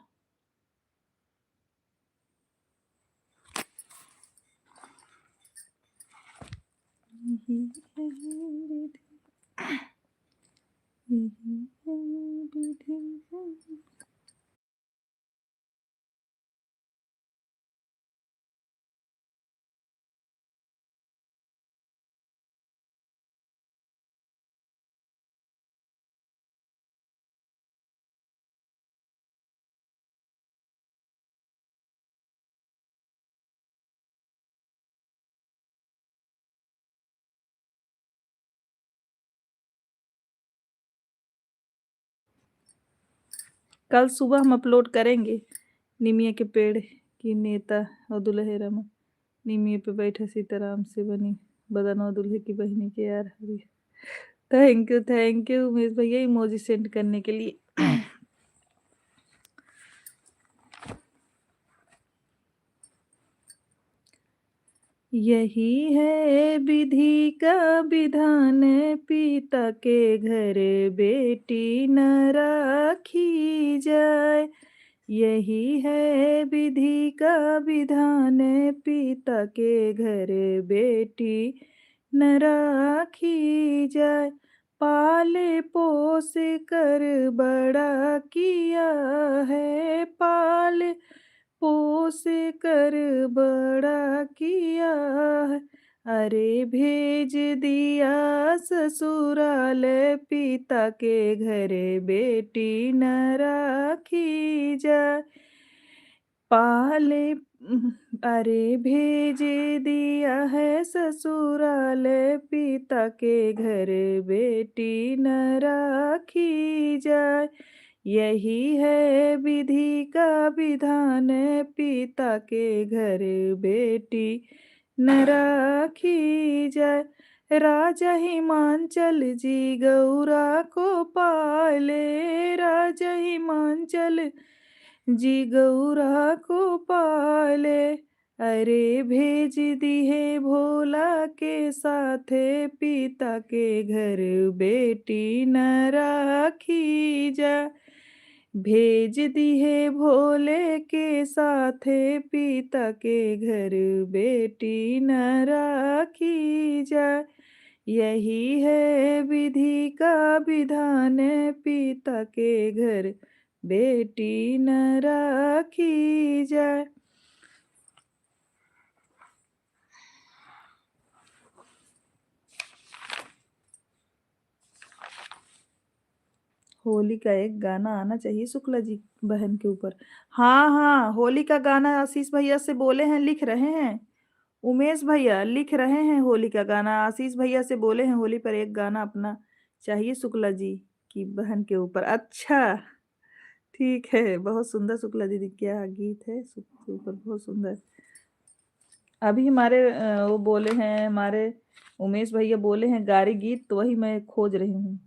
कल सुबह हम अपलोड करेंगे। निमिया के पेड़ की नेता और दुल्हे रमा, निमिया पे बैठे सीताराम से बनी बदन और दुल्हे की बहनी के यार हरी। थैंक यू उमेश भैया इमोजी सेंड करने के लिए। यही है विधि का विधान, पिता के घर बेटी न राखी जाए। यही है विधि का विधान, पिता के घर बेटी न राखी जाए। पाले पोस कर बड़ा किया है, पाले पोस कर बड़ा किया है। अरे भेज दिया ससुराल, पिता के घर बेटी न राखी जाए। पाले अरे भेज दिया है ससुराल, पिता के घर बेटी न राखी जाए। यही है विधि का विधान, पिता के घर बेटी न राखी जाए। राजा हिमांचल जी गौरा को पाले, राजा हिमांचल जी गौरा को पाले। अरे भेज दी है भोला के साथे, पिता के घर बेटी न राखी जा। भेज दी है भोले के साथे पिता के घर, बेटी न राखी जाए। यही है विधि का विधान, पिता के घर बेटी न राखी जाए। होली का एक गाना आना चाहिए शुक्ला जी बहन के ऊपर। हाँ हाँ, होली का गाना आशीष भैया से बोले हैं, लिख रहे हैं। उमेश भैया लिख रहे हैं होली का गाना, आशीष भैया से बोले हैं होली पर एक गाना अपना चाहिए शुक्ला जी की बहन के ऊपर। अच्छा, ठीक है, बहुत सुंदर शुक्ला दीदी, क्या गीत है के ऊपर, बहुत सुंदर। अभी हमारे वो बोले हैं, हमारे उमेश भैया बोले हैं गारी गीत, तो वही मैं खोज रही हूँ।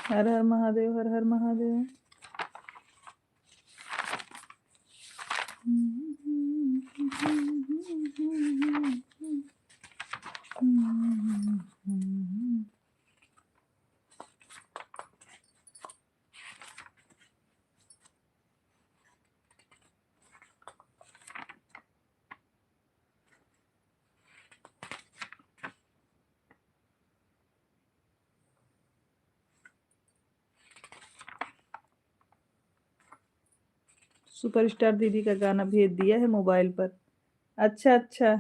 हर हर महादेव, हर हर महादेव। सुपरस्टार दीदी का गाना भेज दिया है मोबाइल पर। अच्छा अच्छा।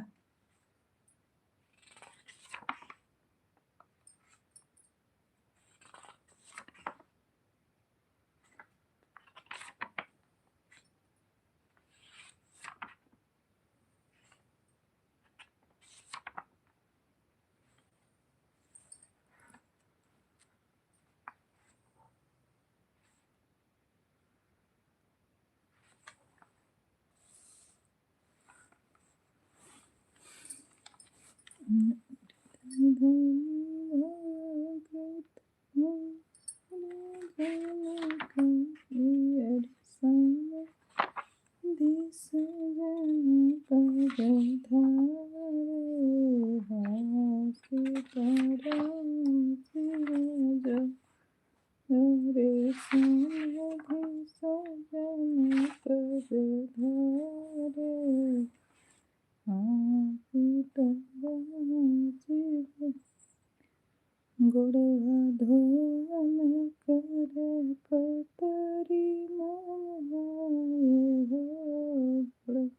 गोड़वा धोवन कर पतरी मोहाए हो।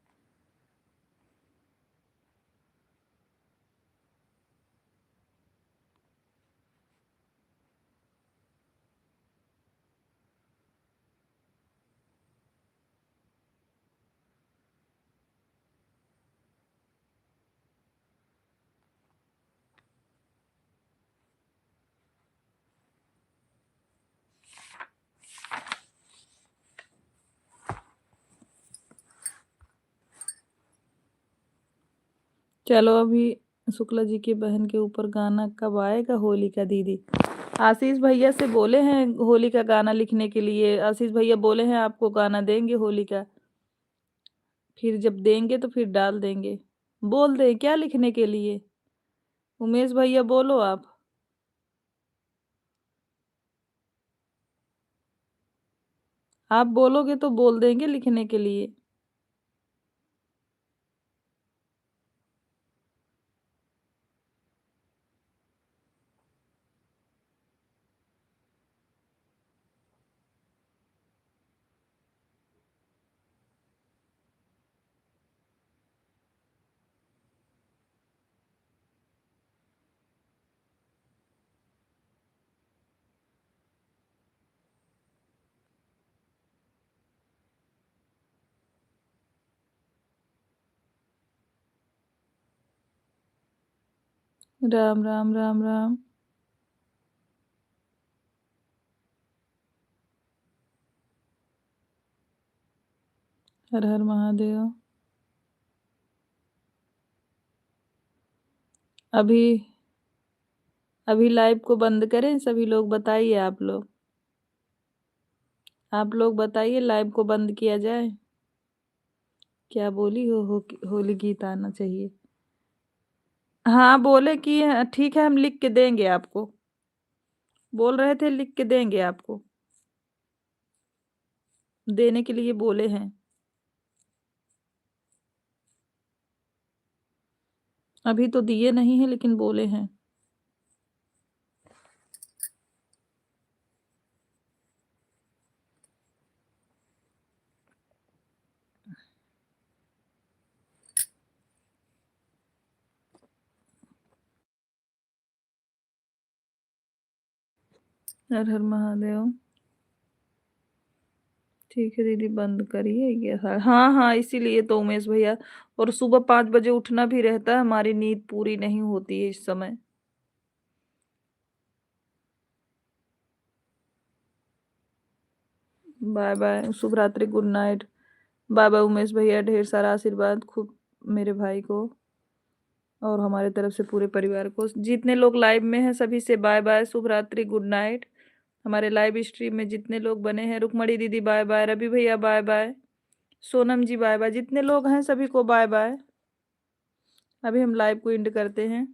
चलो अभी शुक्ला जी की बहन के ऊपर गाना कब आएगा होली का दीदी? आशीष भैया से बोले हैं होली का गाना लिखने के लिए, आशीष भैया बोले हैं आपको गाना देंगे होली का, फिर जब देंगे तो फिर डाल देंगे। बोल दें क्या लिखने के लिए? उमेश भैया बोलो आप। आप बोलोगे तो बोल देंगे लिखने के लिए। राम राम राम राम। हर हर महादेव। अभी अभी लाइव को बंद करें सभी लोग, बताइए आप लोग बताइए लाइव को बंद किया जाए। क्या बोली होली गीत आना चाहिए। हाँ बोले कि ठीक है हम लिख के देंगे आपको, बोल रहे थे लिख के देंगे आपको, देने के लिए बोले हैं। अभी तो दिए नहीं है लेकिन बोले हैं। हर हर महादेव। ठीक है दीदी बंद करिए ये। हाँ हाँ इसीलिए तो उमेश भैया, और सुबह 5 बजे उठना भी रहता है, हमारी नींद पूरी नहीं होती है इस समय। बाय बाय, शुभ रात्रि, good night. Bye bye Umesh भैया, ढेर सारा आशीर्वाद खूब मेरे भाई को और हमारे तरफ से पूरे परिवार को। जितने लोग लाइव में हैं सभी से बाय बाय, शुभ रात्रि, गुड नाइट। हमारे लाइव स्ट्रीम में जितने लोग बने हैं, रुकमणी दीदी बाय बाय, रवि भैया बाय बाय, सोनम जी बाय बाय, जितने लोग हैं सभी को बाय बाय। अभी हम लाइव को एंड करते हैं।